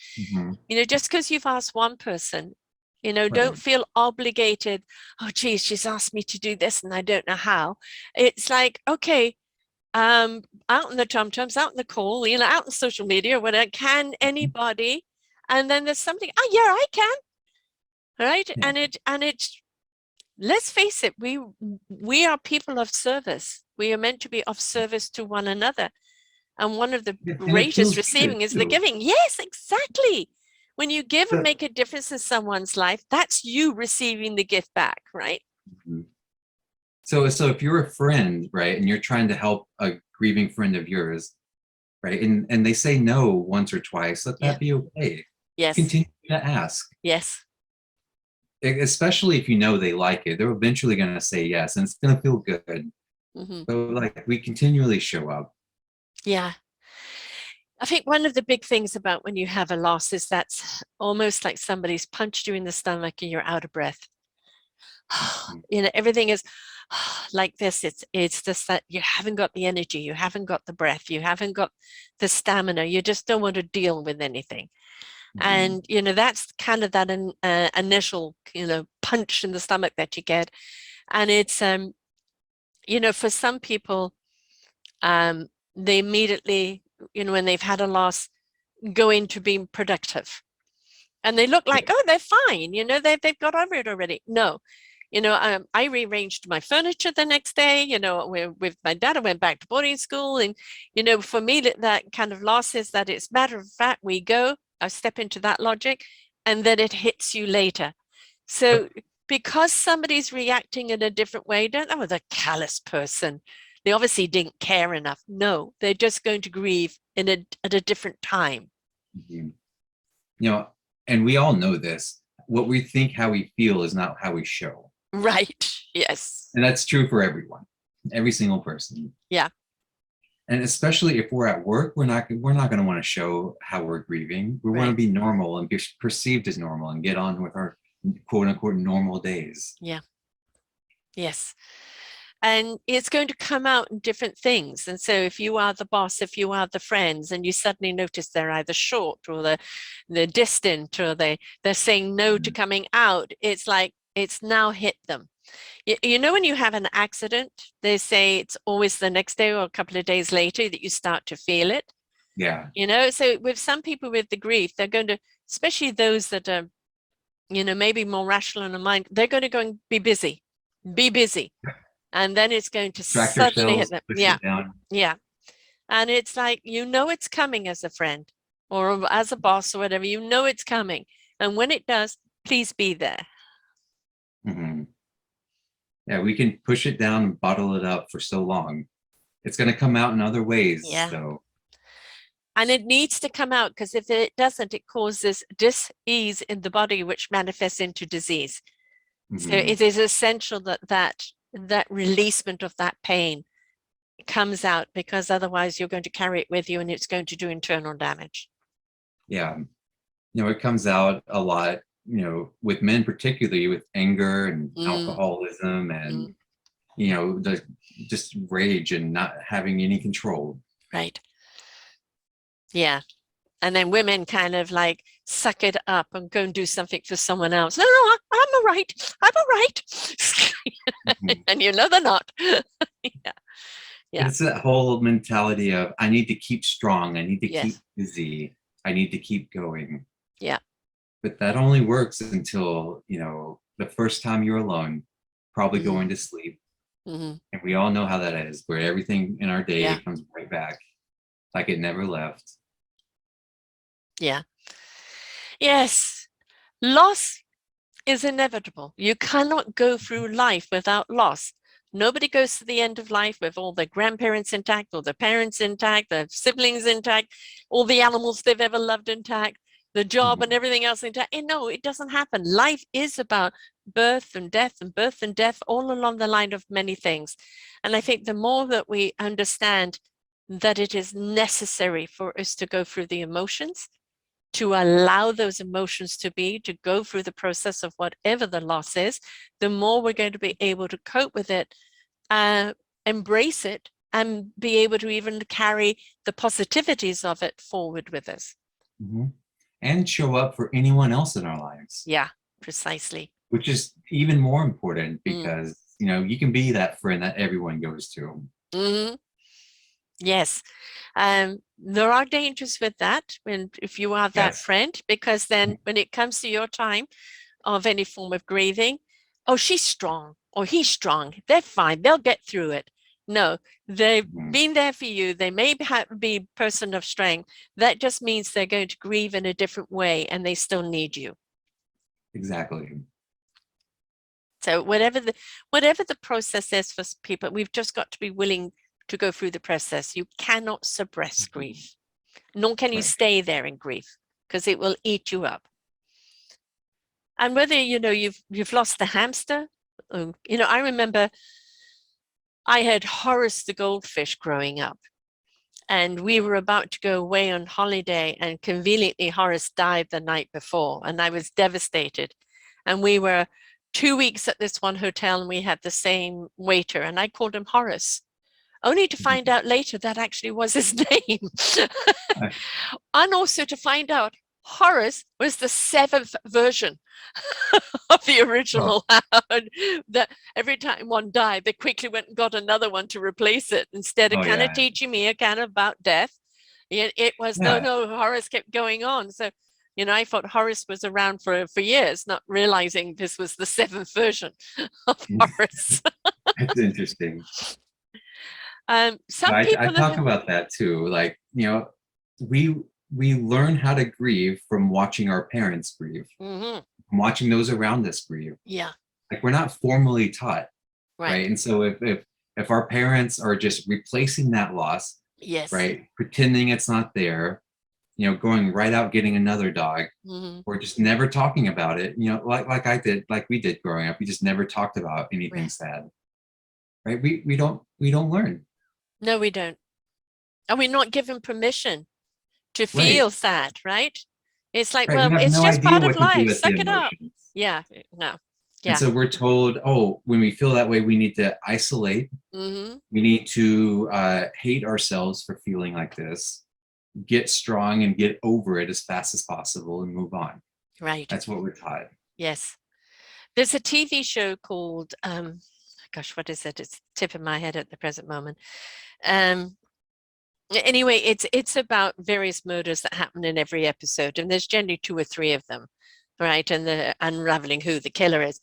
Just because you've asked one person, don't feel obligated. Oh, geez, she's asked me to do this and I don't know how. It's like, okay, out in the tom-toms, out in the call, out in social media, whatever, can anybody? And then there's something, oh yeah, I can. Right. Yeah. And it's, let's face it, we are people of service. We are meant to be of service to one another. And one of the greatest receiving is the giving. Yes, exactly. When you give and make a difference in someone's life, that's you receiving the gift back, right? So if you're a friend, right, and you're trying to help a grieving friend of yours, right, and they say no once or twice, let that be okay. Yes. Continue to ask. Yes. Especially if you know they like it, they're eventually going to say yes, and it's going to feel good. So like we continually show up. Yeah. I think one of the big things about when you have a loss is that's almost like somebody's punched you in the stomach and you're out of breath. Everything is like this. It's just that you haven't got the energy, you haven't got the breath, you haven't got the stamina, you just don't want to deal with anything. And that's kind of that initial punch in the stomach that you get. And it's for some people they immediately when they've had a loss go into being productive and they look like oh, they're fine, they've got over it already. No. I rearranged my furniture the next day, with my dad. I went back to boarding school. And, for me, that kind of loss is that it's matter of fact, I step into that logic and then it hits you later. So because somebody's reacting in a different way, don't know, the callous person, they obviously didn't care enough. No, they're just going to grieve at a different time. And we all know this. What we think, how we feel is not how we show. Right. Yes. And that's true for everyone, every single person. Yeah. And especially if we're at work, we're not going to want to show how we're grieving. We want to be normal and be perceived as normal and get on with our quote unquote normal days. Yeah. Yes. And it's going to come out in different things. And so if you are the boss, if you are the friends, and you suddenly notice they're either short or they're distant or they're saying no to coming out, it's like it's now hit them. When you have an accident, they say it's always the next day or a couple of days later that you start to feel it. Yeah. So with some people with the grief, they're going to, especially those that are, maybe more rational in the mind, they're going to go and be busy. And then it's going to suddenly hit them. Yeah. Yeah. And it's like, it's coming as a friend. or as a boss or whatever, you know it's coming. And when it does, please be there. Mm-hmm. Yeah, we can push it down and bottle it up for so long. It's going to come out in other ways. Yeah. So. And it needs to come out, because if it doesn't, it causes dis-ease in the body, which manifests into disease. Mm-hmm. So it is essential that releasement of that pain comes out, because otherwise you're going to carry it with you and it's going to do internal damage. Yeah. It comes out a lot, with men, particularly with anger and alcoholism and, just rage and not having any control. Right. Yeah. And then women kind of like suck it up and go and do something for someone else. No, I'm all right. I'm all right. Mm-hmm. And they're not. Yeah. Yeah. It's that whole mentality of, I need to keep strong. I need to keep busy. I need to keep going. Yeah. But that only works until, the first time you're alone, probably going to sleep. Mm-hmm. And we all know how that is, where everything in our day comes right back, like it never left. Yeah. Yes. Loss is inevitable. You cannot go through life without loss. Nobody goes to the end of life with all their grandparents intact, or their parents intact, their siblings intact, all the animals they've ever loved intact, the job and everything else intact. And no, it doesn't happen. Life is about birth and death and birth and death, all along the line of many things. And I think the more that we understand that it is necessary for us to go through the emotions, to allow those emotions to go through the process of whatever the loss is, the more we're going to be able to cope with it, embrace it, and be able to even carry the positivities of it forward with us. Mm-hmm. And show up for anyone else in our lives. Yeah, precisely. Which is even more important, because, you can be that friend that everyone goes to. Mm-hmm. Yes. There are dangers with that, if you are that friend, because then when it comes to your time of any form of grieving, oh, she's strong, or he's strong, they're fine, they'll get through it. No, they've been there for you. They may be a person of strength. That just means they're going to grieve in a different way, and they still need you. Exactly. So whatever the process is for people, we've just got to be willing to go through the process. You cannot suppress grief, nor can you stay there in grief, because it will eat you up. And whether you've lost the hamster, I remember I had Horace the goldfish growing up, and we were about to go away on holiday, and conveniently Horace died the night before, and I was devastated. And we were 2 weeks at this one hotel, and we had the same waiter, and I called him Horace, only to find out later that actually was his name. And also to find out Horace was the 7th version of the original. That every time one died, they quickly went and got another one to replace it, instead of kind of teaching me a kind of about death. It was no, Horace kept going on. So, I thought Horace was around for years, not realizing this was the 7th version of Horace. That's interesting. Some people I talk about that too. Like, we learn how to grieve from watching our parents grieve, from watching those around us grieve. Yeah. Like, we're not formally taught, right? And so if our parents are just replacing that loss, right, pretending it's not there, going right out getting another dog, or just never talking about it, like we did growing up. We just never talked about anything sad, right? We don't learn. No, we don't. And we're not given permission to feel sad, right? It's like, well, it's just part of life. Suck it up. Yeah, no. Yeah. And so we're told, when we feel that way, we need to isolate. We need to hate ourselves for feeling like this, get strong and get over it as fast as possible and move on. Right. That's what we're taught. Yes. There's a TV show called, gosh, what is it? It's tip in my head at the present moment. Anyway, it's about various murders that happen in every episode, and there's generally 2 or 3 of them, right? And the unraveling who the killer is.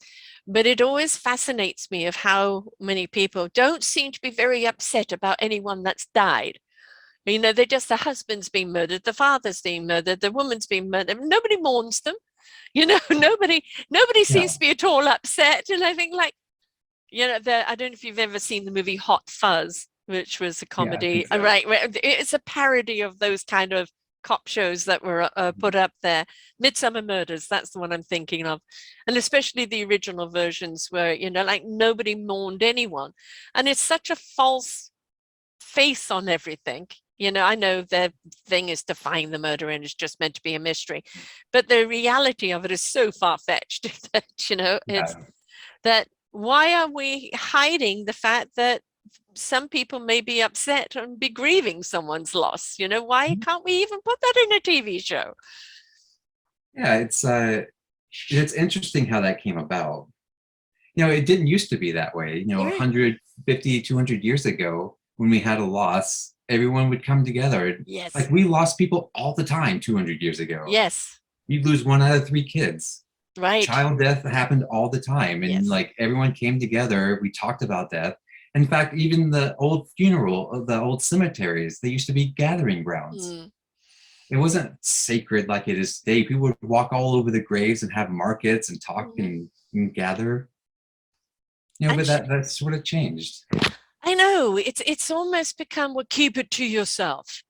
But it always fascinates me of how many people don't seem to be very upset about anyone that's died. You know, they're just the husband's being murdered, the father's being murdered, the woman's being murdered. Nobody mourns them. You know, nobody seems Yeah. to be at all upset. And I think, like, you know, I don't know if you've ever seen the movie Hot Fuzz, which was a Yeah, I comedy. think so. Right, it's a parody of those kind of cop shows that were put up there. Midsummer Murders, that's the one I'm thinking of. And especially the original versions where, you know, like nobody mourned anyone. And it's such a false face on everything. You know, I know the thing is to find the murderer and it's just meant to be a mystery, but the reality of it is so far-fetched that, you know, it's Yeah. that why are we hiding the fact that some people may be upset and be grieving someone's loss? You know, why can't we even put that in a TV show? Yeah, it's interesting how that came about. You know, it didn't used to be that way. You know, You're right. 150, 200 years ago, when we had a loss, everyone would come together. Yes. Like we lost people all the time 200 years ago. Yes. You'd lose 1 out of 3 kids. Right. Child death happened all the time. And Yes. like everyone came together. We talked about death. In fact, even the old the old cemeteries, they used to be gathering grounds. Mm. It wasn't sacred like it is today. People would walk all over the graves and have markets and talk Mhm. and gather. You know, And but that sort of changed. I know it's almost become, well, keep it to yourself.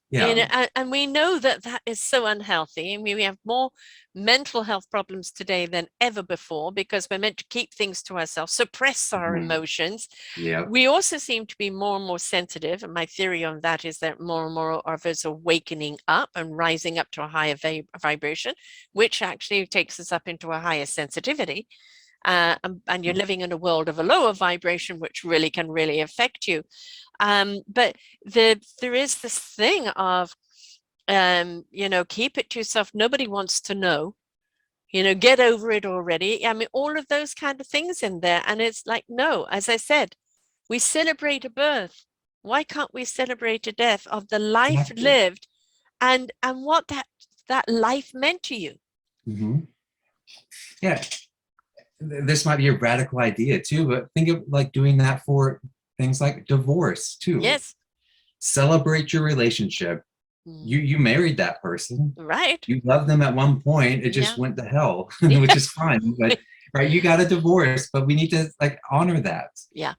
You Yeah. know, and we know that that is so unhealthy. I mean, we have more mental health problems today than ever before because we're meant to keep things to ourselves, suppress our Mhm. emotions. Yeah. We also seem to be more and more sensitive. And my theory on that is that more and more of us are wakening up and rising up to a higher vibration, which actually takes us up into a higher sensitivity. And you're living in a world of a lower vibration, which can really affect you. But there is this thing of, you know, keep it to yourself. Nobody wants to know, you know, get over it already. I mean, all of those kind of things in there. And it's like, no, as I said, we celebrate a birth. Why can't we celebrate a death of the life Exactly. lived and what that life meant to you? Hmm. Yeah. This might be a radical idea too, but think of like doing that for things like divorce too. Yes. Celebrate your relationship. Mm. You married that person. Right. You loved them at one point. It just Yeah. went to hell, which Yeah. is fine. But right, you got a divorce, but we need to like honor that. Yeah.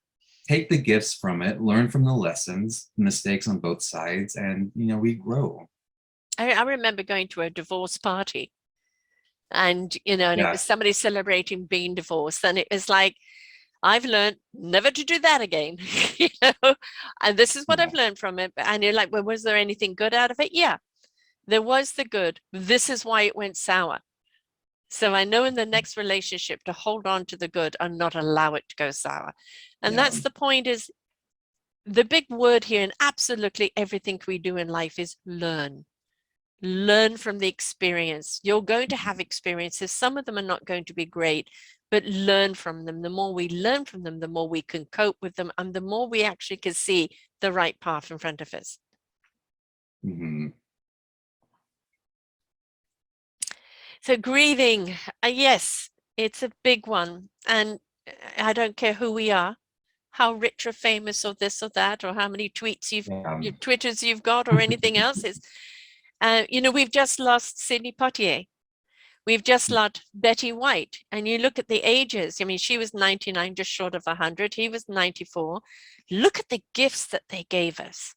Take the gifts from it, learn from the lessons, mistakes on both sides, and you know, we grow. I remember going to a divorce party and, you know, and it Yeah. was somebody celebrating being divorced. And it was like, I've learned never to do that again, you know, and this is what Yeah. I've learned from it. And you're like, well, was there anything good out of it? Yeah, there was the good. This is why it went sour. So I know in the next relationship to hold on to the good and not allow it to go sour. And Yeah. that's the point, is the big word here in absolutely everything we do in life is learn. Learn from the experience. You're going to have experiences. Some of them are not going to be great, but learn from them. The more we learn from them, the more we can cope with them, and the more we actually can see the right path in front of us. Hmm. So grieving, yes, it's a big one. And I don't care who we are, how rich or famous or this or that, or how many tweets Yeah. your Twitters you've got or anything else is. You know, we've just lost Sidney Poitier. We've just lost Betty White. And you look at the ages. I mean, she was 99, just short of 100. He was 94. Look at the gifts that they gave us,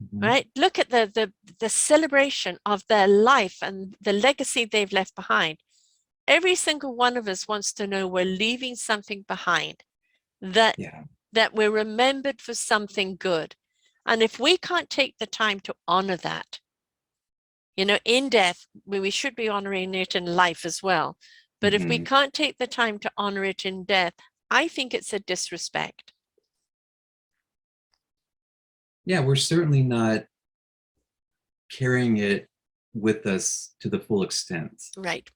Mhm. right? Look at the celebration of their life and the legacy they've left behind. Every single one of us wants to know we're leaving something behind, that Yeah. that we're remembered for something good. And if we can't take the time to honor that, you know, in death, we should be honoring it in life as well. But if we Hmm. can't take the time to honor it in death, I think it's a disrespect. Yeah, we're certainly not carrying it with us to the full extent, Right.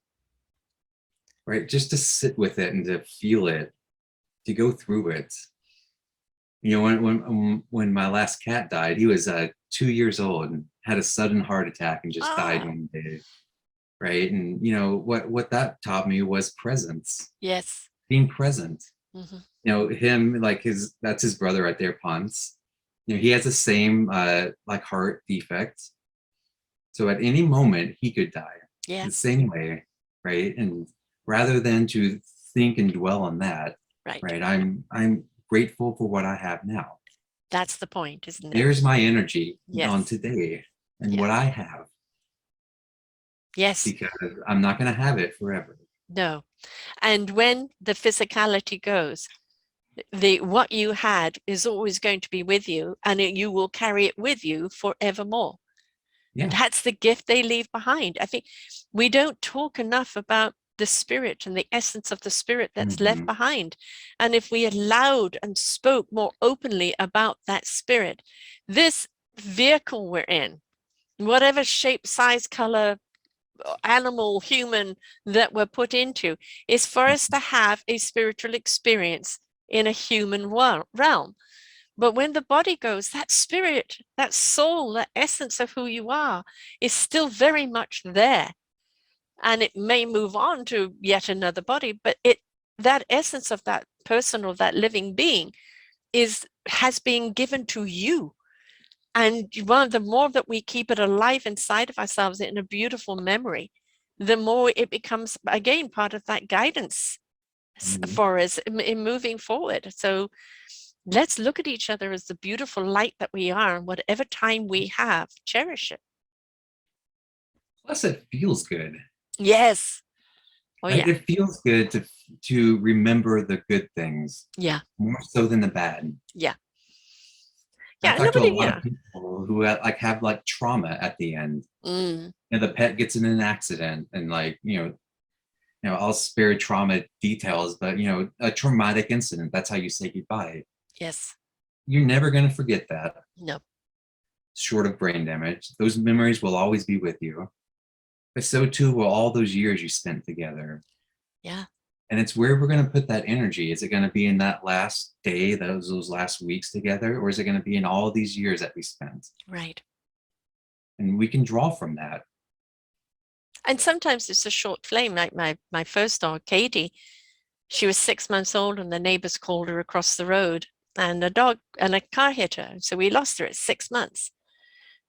right? Just to sit with it and to feel it, to go through it. You know, when my last cat died, he was 2 years old and had a sudden heart attack and just died Ah, one day, right? And you know what that taught me was presence, yes. being present. Hmm. You know, him like his that's his brother right there, Ponce. He has the same like heart defect. So at any moment he could die Yeah. the same way, right? And rather than to think and dwell on that, Right. right? I'm grateful for what I have now. That's the point, isn't it? There's my energy on Yes. today and Yeah. what I have. Yes. Because I'm not going to have it forever. No. And when the physicality goes, what you had is always going to be with you, and you will carry it with you forevermore. Yeah. That's the gift they leave behind. I think we don't talk enough about the spirit and the essence of the spirit that's left behind. And if we allowed and spoke more openly about that spirit, this vehicle we're in, whatever shape, size, color, animal, human that we're put into, is for us to have a spiritual experience in a human realm. But when the body goes, that spirit, that soul, that essence of who you are is still very much there. And it may move on to yet another body, but that essence of that person or that living being has been given to you. And the more that we keep it alive inside of ourselves in a beautiful memory, the more it becomes, again, part of that guidance for us in moving forward. So let's look at each other as the beautiful light that we are, and whatever time we have, cherish it. Plus, it feels good. Yes. Oh, yeah. It feels good to remember the good things. Yeah. More so than the bad. Yeah. I talked to a lot of people who have like trauma at the end. And the pet gets in an accident, and like, I'll spare trauma details, but a traumatic incident, that's how you say goodbye. Yes. You're never going to forget that. No. Short of brain damage, those memories will always be with you. But so too will all those years you spent together. Yeah. And it's where we're going to put that energy. Is it going to be in that last day, those last weeks together, or is it going to be in all these years that we spent? Right. And we can draw from that. And sometimes it's a short flame. Like my first dog, Katie, she was 6 months old, and the neighbors called her across the road, and a car hit her. So we lost her at 6 months.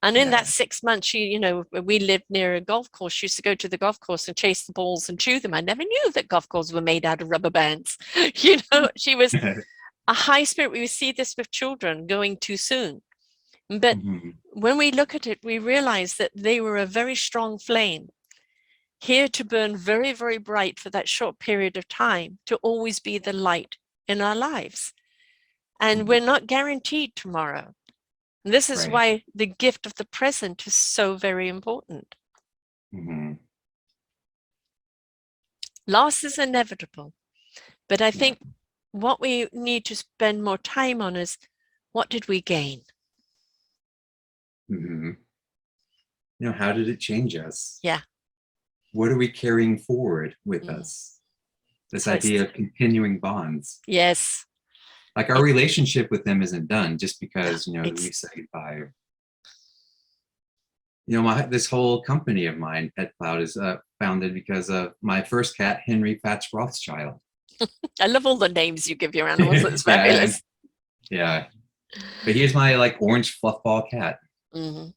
And in that 6 months, we lived near a golf course. She used to go to the golf course and chase the balls and chew them. I never knew that golf courses were made out of rubber bands. She was a high spirit. We see this with children going too soon. But when we look at it, we realize that they were a very strong flame, here to burn very, very bright for that short period of time, to always be the light in our lives. And we're not guaranteed tomorrow. This is why the gift of the present is so very important. Loss is inevitable, but I think what we need to spend more time on is, what did we gain? How did it change us? Yeah. What are we carrying forward with us? This idea of continuing bonds. Yes. Like our relationship with them isn't done just because, we say goodbye. This whole company of mine, Pet Cloud, is founded because of my first cat, Henry Fats Rothschild. I love all the names you give your animals. It's fabulous. Yeah. But here's my orange fluffball cat. I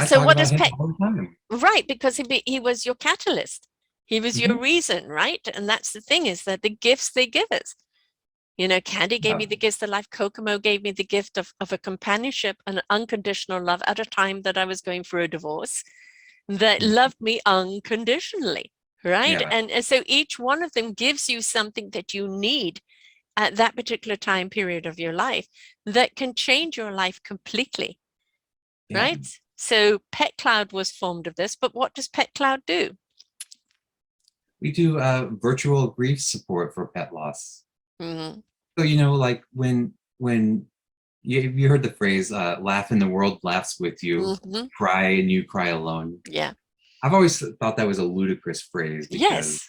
so talk what about does him Pet? all the time. Right, because he was your catalyst. He was your reason, right? And that's the thing, is that the gifts they give us. Candy gave me the gifts of life. Kokomo gave me the gift of a companionship and unconditional love at a time that I was going through a divorce, that loved me unconditionally, right? Yeah. And so each one of them gives you something that you need at that particular time period of your life that can change your life completely, right? So Pet Cloud was formed of this, but what does Pet Cloud do? We do virtual grief support for pet loss. So, like when you heard the phrase, laugh and the world laughs with you, cry and you cry alone. Yeah. I've always thought that was a ludicrous phrase because,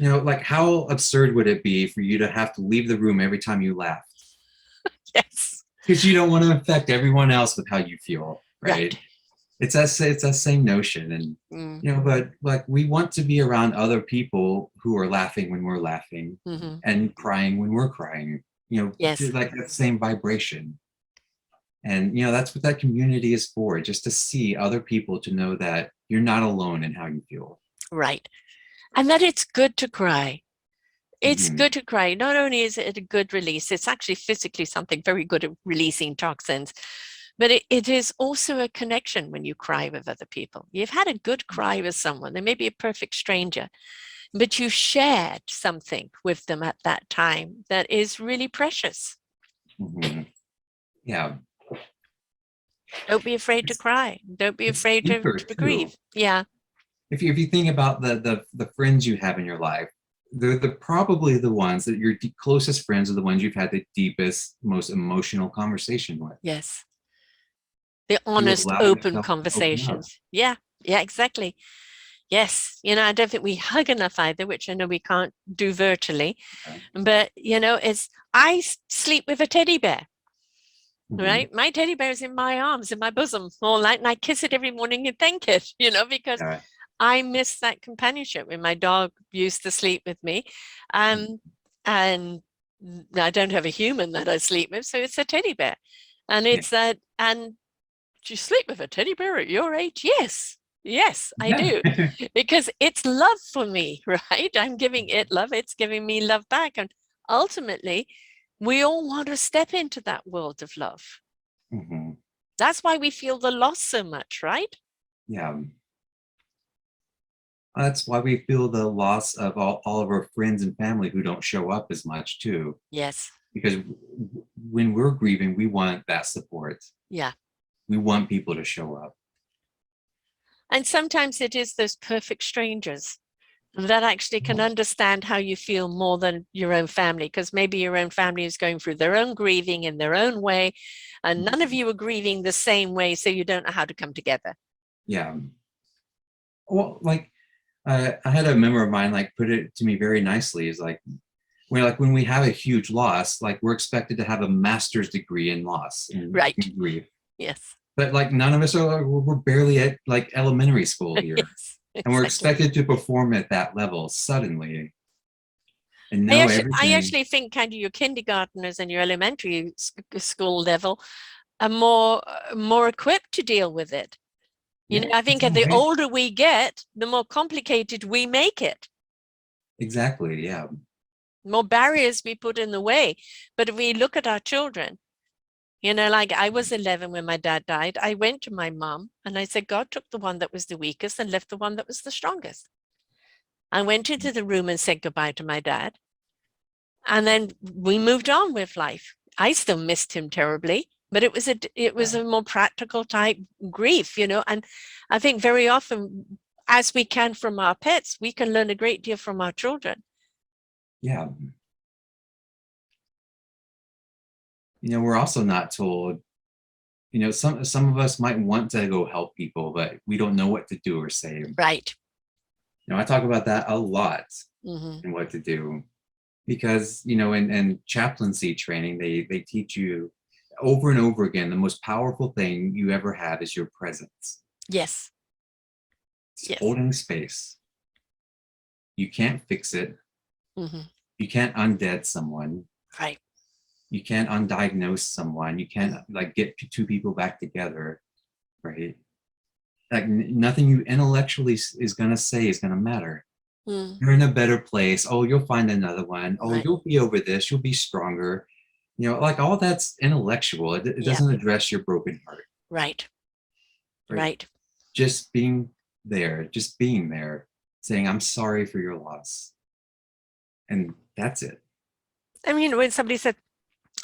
like how absurd would it be for you to have to leave the room every time you laugh? Yes. Because you don't want to affect everyone else with how you feel, right? It's that same notion. And, but like we want to be around other people who are laughing when we're laughing and crying when we're crying. Yes. to like that same vibration. And, that's what that community is for, just to see other people, to know that you're not alone in how you feel. Right. And that it's good to cry. It's Mhm. good to cry. Not only is it a good release, it's actually physically something very good at releasing toxins, but it is also a connection when you cry with other people. You've had a good cry with someone, they may be a perfect stranger, but you shared something with them at that time that is really precious. Mhm. Yeah. Don't be afraid to It's cry. Don't be it's afraid deeper to too. grieve. Yeah. If you think about the friends you have in your life, they're probably the ones that your closest friends are the ones you've had the deepest, most emotional conversation with. Yes. The You honest, allow open yourself to open up. conversations. Yeah. Yeah, exactly. Yes. I don't think we hug enough either, which I know we can't do virtually. Right? But, it's, sleep with a teddy bear, Mhm. right? My teddy bear is in my arms, in my bosom all night, and I kiss it every morning and thank it, because Yeah. I miss that companionship when my dog used to sleep with me. Mhm. And I don't have a human that I sleep with, so it's a teddy bear. And Yeah. it's that, and do you sleep with a teddy bear at your age? Yes. Yes, I Yeah. do. Because it's love for me, right? I'm giving it love, it's giving me love back. And ultimately, we all want to step into that world of love. Mhm. That's why we feel the loss so much, right? Yeah. That's why we feel the loss of all of our friends and family who don't show up as much too. Yes. Because when we're grieving, we want that support. Yeah. We want people to show up. And sometimes it is those perfect strangers that actually can understand how you feel more than your own family, because maybe your own family is going through their own grieving in their own way, and none of you are grieving the same way, so you don't know how to come together. Yeah. Well, like I had a member of mine like put it to me very nicely. Is like when we have a huge loss, like we're expected to have a master's degree in loss and Right. grief. Yes. But like none of us are, we're barely at like elementary school here. Yes, And we're exactly. expected to perform at that level suddenly and I know actually, I everything. actually think kind of your kindergarteners and your elementary school level are more equipped to deal with it. Yeah, I think the exactly. older we get, the more complicated we make it, Exactly. Yeah. more barriers we put in the way. But if we look at our children, like I was 11 when my dad died, I went to my mom and I said, God took the one that was the weakest and left the one that was the strongest. I went into the room and said goodbye to my dad. And then we moved on with life. I still missed him terribly, but it was a more practical type grief, and I think very often, as we can from our pets, we can learn a great deal from our children. Yeah. We're also not told, some of us might want to go help people, but we don't know what to do or say. Right. I talk about that a lot Mm-hmm. and what to do because, in chaplaincy training, they teach you over and over again, the most powerful thing you ever have is your presence. Yes. It's Yes. holding space. You can't fix it. Mm-hmm. You can't undead someone. Right. You can't undiagnose someone. You can't Mm. like get two people back together, right? Like nothing you intellectually is going to say is going to matter. Mm. You're in a better place. Oh, you'll find another one. Oh, Right. you'll be over this. You'll be stronger. Like all that's intellectual. It Yeah. doesn't address your broken heart, Right. right? Right. Just being there, saying, I'm sorry for your loss. And that's it. I mean, when somebody said,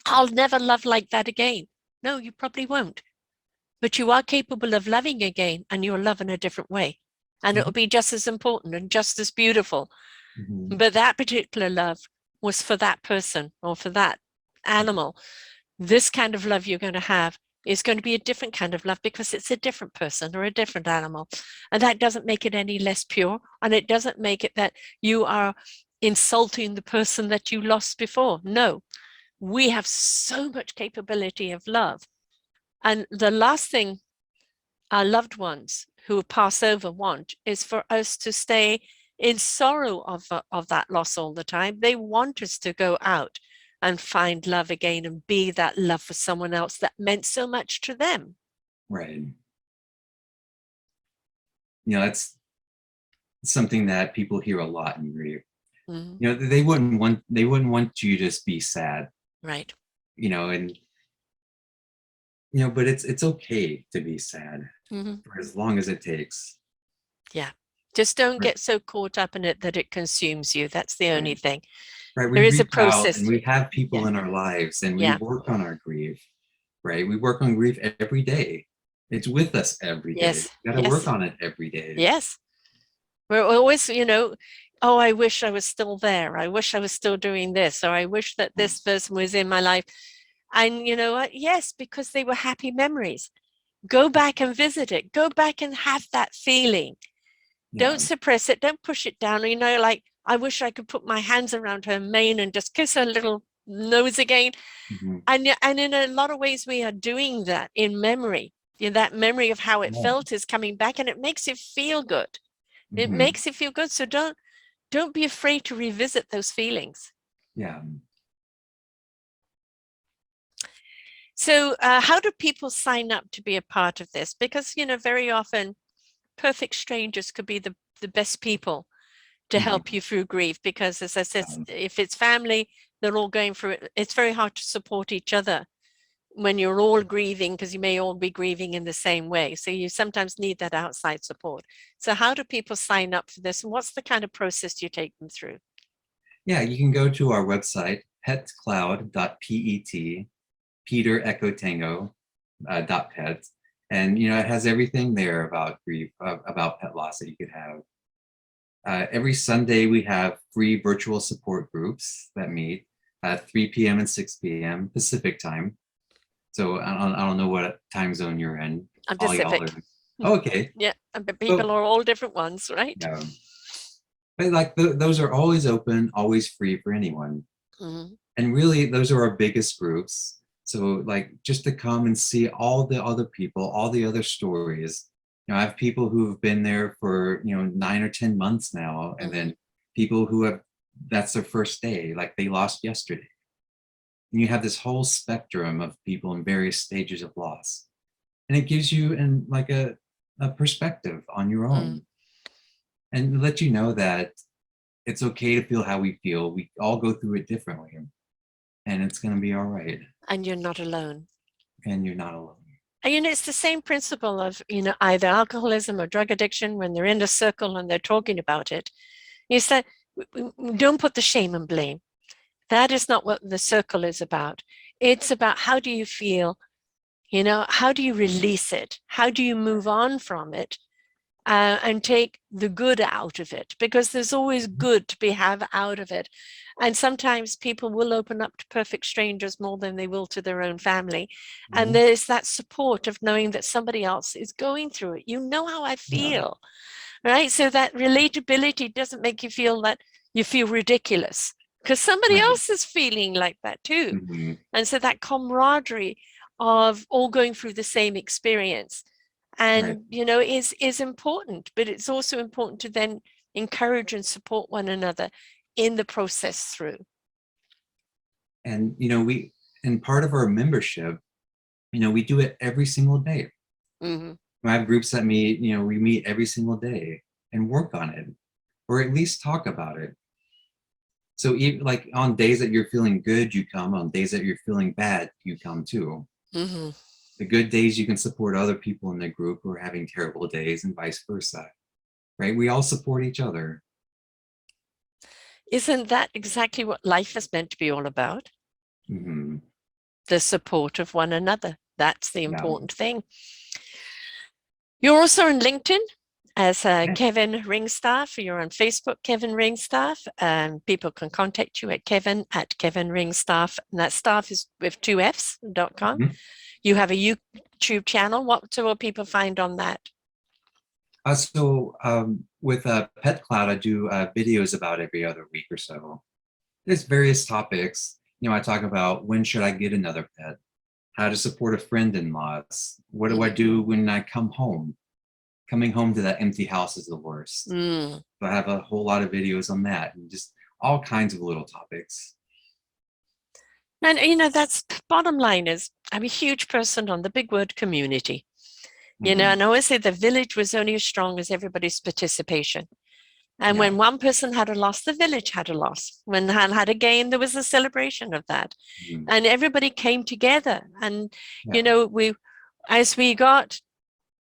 I'll never love like that again. No, you probably won't. But you are capable of loving again, and you'll love in a different way. And it'll be just as important and just as beautiful. Mhm. But that particular love was for that person or for that animal. This kind of love you're going to have is going to be a different kind of love because it's a different person or a different animal. And that doesn't make it any less pure. And it doesn't make it that you are insulting the person that you lost before. No, we have so much capability of love. And the last thing our loved ones who pass over want is for us to stay in sorrow of that loss all the time. They want us to go out and find love again and be that love for someone else that meant so much to them. Right. That's something that people hear a lot in grief. Mm-hmm. They wouldn't want you to just be sad. Right. And but it's okay to be sad Mm-hmm. for as long as it takes. Yeah. Just don't Right. get so caught up in it that it consumes you. That's the only thing. Right. We There is a reach out process and to we it. have people Yeah. in our lives and we Yeah. work on our grief. Right. We work on grief every day. It's with us every day. Yes. We got to work Yes. on it every day. Yes. We're always, oh, I wish I was still there. I wish I was still doing this, or I wish that this person was in my life. And you know what? Yes, because they were happy memories. Go back and visit it. Go back and have that feeling. Yeah. Don't suppress it. Don't push it down. Like, I wish I could put my hands around her mane and just kiss her little nose again. Mm-hmm. And in a lot of ways, we are doing that in memory. That memory of how it Yeah. felt is coming back, and it makes you feel good. It Mm-hmm. makes you feel good. So don't be afraid to revisit those feelings. Yeah. So how do people sign up to be a part of this? Because, very often perfect strangers could be the best people to Mm-hmm. help you through grief. Because as I said, if it's family, they're all going through it. It's very hard to support each other when you're all grieving, because you may all be grieving in the same way. So you sometimes need that outside support. So how do people sign up for this? And what's the kind of process you take them through? Yeah, you can go to our website, petcloud.pet, Peter Echo Tango .pet. And, it has everything there about grief, about pet loss that you could have. Every Sunday, we have free virtual support groups that meet at 3 p.m. and 6 p.m. Pacific time. So I don't know what time zone you're in. I'm All y'all Pacific. are. Oh, okay. Yeah, but people So, are all different ones, right? yeah. But like those are always open, always free for anyone. Mm-hmm. And really, those are our biggest groups. So like just to come and see all the other people, all the other stories. I have people who've been there for 9 or 10 months now, and then people who have that's their first day, like they lost yesterday. And you have this whole spectrum of people in various stages of loss, and it gives you like a perspective on your own, and let you know that it's okay to feel how we feel. We all go through it differently, and it's going to be all right. And you're not alone. And you're not alone. And it's the same principle of, either alcoholism or drug addiction. When they're in a circle and they're talking about it, you said, don't put the shame and blame. That is not what the circle is about. It's about, how do you feel? How do you release it? How do you move on from it? And take the good out of it, because there's always good to have out of it. And sometimes people will open up to perfect strangers more than they will to their own family. And there's that support of knowing that somebody else is going through it. How I feel, right? So that relatability doesn't make you feel that you feel ridiculous, because somebody else is feeling like that too. Mm-hmm. And so that camaraderie of all going through the same experience and is important, but it's also important to then encourage and support one another in the process through. And we, and part of our membership, we do it every single day. Mm-hmm. I have groups that meet, we meet every single day and work on it, or at least talk about it. So even like on days that you're feeling good, you come. On days that you're feeling bad, you come too. Mm-hmm. The good days, you can support other people in the group who are having terrible days, and vice versa. Right? We all support each other. Isn't that exactly what life is meant to be all about? Mm-hmm. The support of one another. That's the important thing. You're also on LinkedIn as Kevin Ringstaff. You're on Facebook, Kevin Ringstaff. People can contact you at Kevin@KevinRingstaff. And that staff is with 2fs.com. Mm-hmm. You have a YouTube channel. What will people find on that? With Pet Cloud, I do videos about every other week or so. There's various topics. I talk about when should I get another pet, how to support a friend in loss, what do I do when I come home? Coming home to that empty house is the worst. So I have a whole lot of videos on that, and just all kinds of little topics. And, that's bottom line is I'm a huge person on the big word community. And I always say the village was only as strong as everybody's participation. And Yeah. when one person had a loss, the village had a loss. When one had a gain, there was a celebration of that. Mhm. And everybody came together. And, Yeah. as we got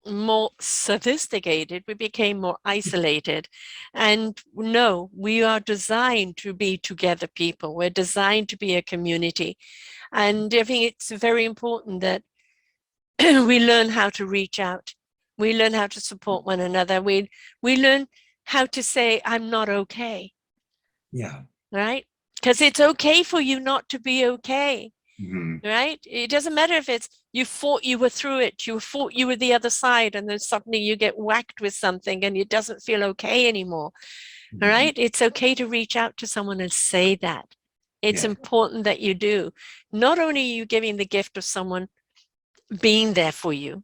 more sophisticated, we became more isolated. And no, we are designed to be together people. We're designed to be a community. And I think it's very important that we learn how to reach out. We learn how to support one another. We learn how to say, I'm not okay. Yeah. Right? Because it's okay for you not to be okay. Mhm. Right? It doesn't matter if it's you thought you were through it, you thought you were the other side, and then suddenly you get whacked with something and it doesn't feel okay anymore. All Mhm. right? It's okay to reach out to someone and say that. It's Yeah. important that you do. Not only are you giving the gift of someone being there for you,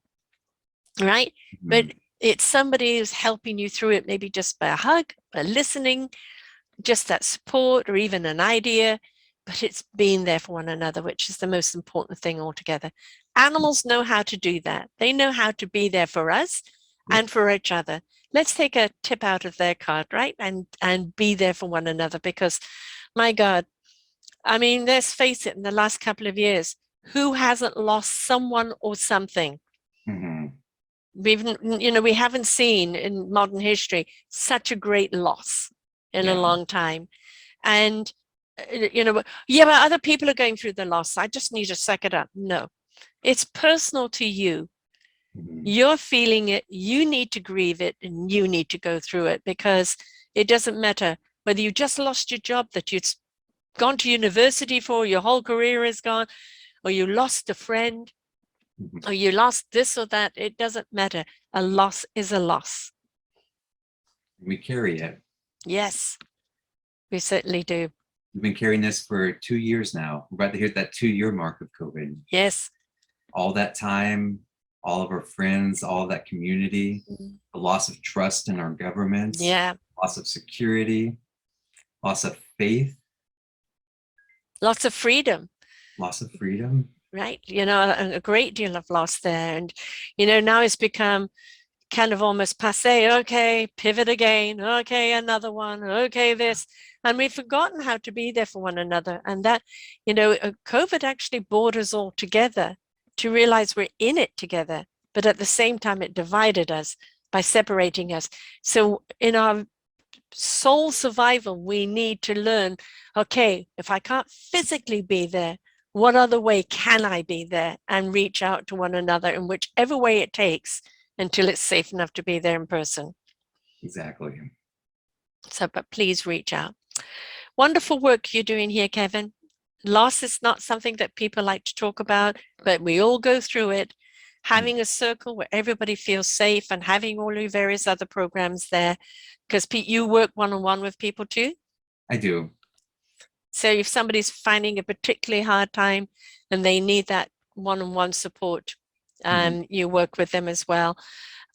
right? But Mhm. it's somebody who's helping you through it, maybe just by a hug, by listening, just that support, or even an idea. But it's being there for one another, which is the most important thing altogether. Animals know how to do that. They know how to be there for us Yeah. and for each other. Let's take a tip out of their card, right? And be there for one another because, my God, I mean, let's face it, in the last couple of years, who hasn't lost someone or something? Mhm. We haven't seen in modern history such a great loss in a Yeah. long time. And, yeah, but other people are going through the loss. I just need to suck it up. No, it's personal to you. Mhm. You're feeling it. You need to grieve it and you need to go through it because it doesn't matter whether you just lost your job that you'd gone to university for, your whole career is gone, or you lost a friend, Mhm. or you lost this or that. It doesn't matter. A loss is a loss. We carry it. Yes, we certainly do. We've been carrying this for 2 years now. We're about to hit that 2-year mark of COVID. Yes. All that time, all of our friends, all of that community, Mm. the loss of trust in our governments, Yeah. loss of security, loss of faith, Lots of freedom, loss of freedom. right? A great deal of loss there. And, now it's become kind of almost passe. Okay, pivot again. Okay, another one. Okay, this. And we've forgotten how to be there for one another. And that, COVID actually brought us all together to realize we're in it together. But at the same time, it divided us by separating us. So in our soul survival, we need to learn, okay, if I can't physically be there, what other way can I be there and reach out to one another in whichever way it takes until it's safe enough to be there in person. Exactly. So, but please reach out. Wonderful work you're doing here, Kevin. Loss is not something that people like to talk about, but we all go through it. Having a circle where everybody feels safe and having all your various other programs there, because Pete, you work one-on-one with people too. I do. So if somebody's finding a particularly hard time and they need that one-on-one support, Mhm. you work with them as well.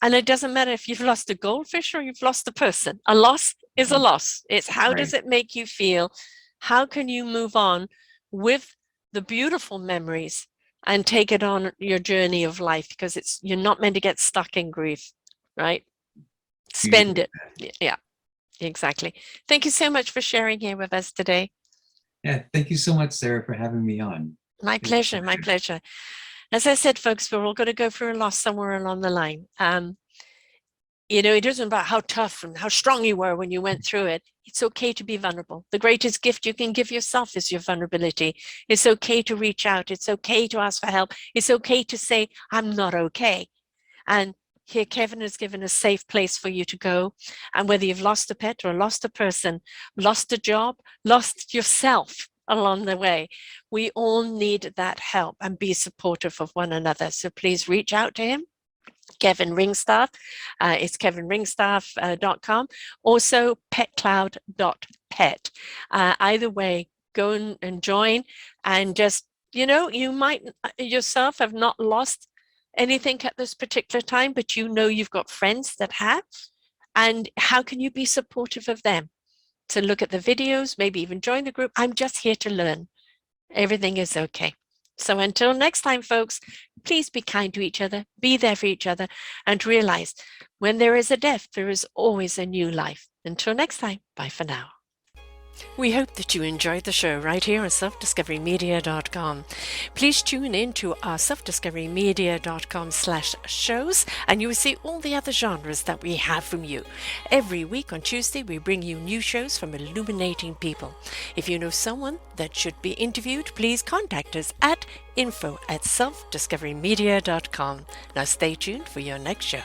And it doesn't matter if you've lost a goldfish or you've lost a person. A loss is a Mhm. loss. It's how Right. does it make you feel? How can you move on with the beautiful memories and take it on your journey of life? Because you're not meant to get stuck in grief, right? Spend Beautifully it. Yeah, exactly. Thank you so much for sharing here with us today. Yeah, thank you so much, Sarah, for having me on. My It was a pleasure. My pleasure. pleasure. As I said, folks, we're all going to go through a loss somewhere along the line. It isn't about how tough and how strong you were when you went through it. It's okay to be vulnerable. The greatest gift you can give yourself is your vulnerability. It's okay to reach out. It's okay to ask for help. It's okay to say, I'm not okay. And here, Kevin has given a safe place for you to go. And whether you've lost a pet or lost a person, lost a job, lost yourself along the way, we all need that help and be supportive of one another. So please reach out to him. Kevin Ringstaff. It's kevinringstaff.com. Also, petcloud.pet. Either way, go and join and just, you might yourself have not lost anything at this particular time, but you've got friends that have. And how can you be supportive of them? To look at the videos, maybe even join the group. I'm just here to learn. Everything is okay. So until next time, folks, please be kind to each other, be there for each other, and realize when there is a death, there is always a new life. Until next time, bye for now. We hope that you enjoyed the show right here on selfdiscoverymedia.com. Please tune in to our selfdiscoverymedia.com/shows and you will see all the other genres that we have from you. Every week on Tuesday, we bring you new shows from illuminating people. If you know someone that should be interviewed, please contact us at info@selfdiscoverymedia.com. Now stay tuned for your next show.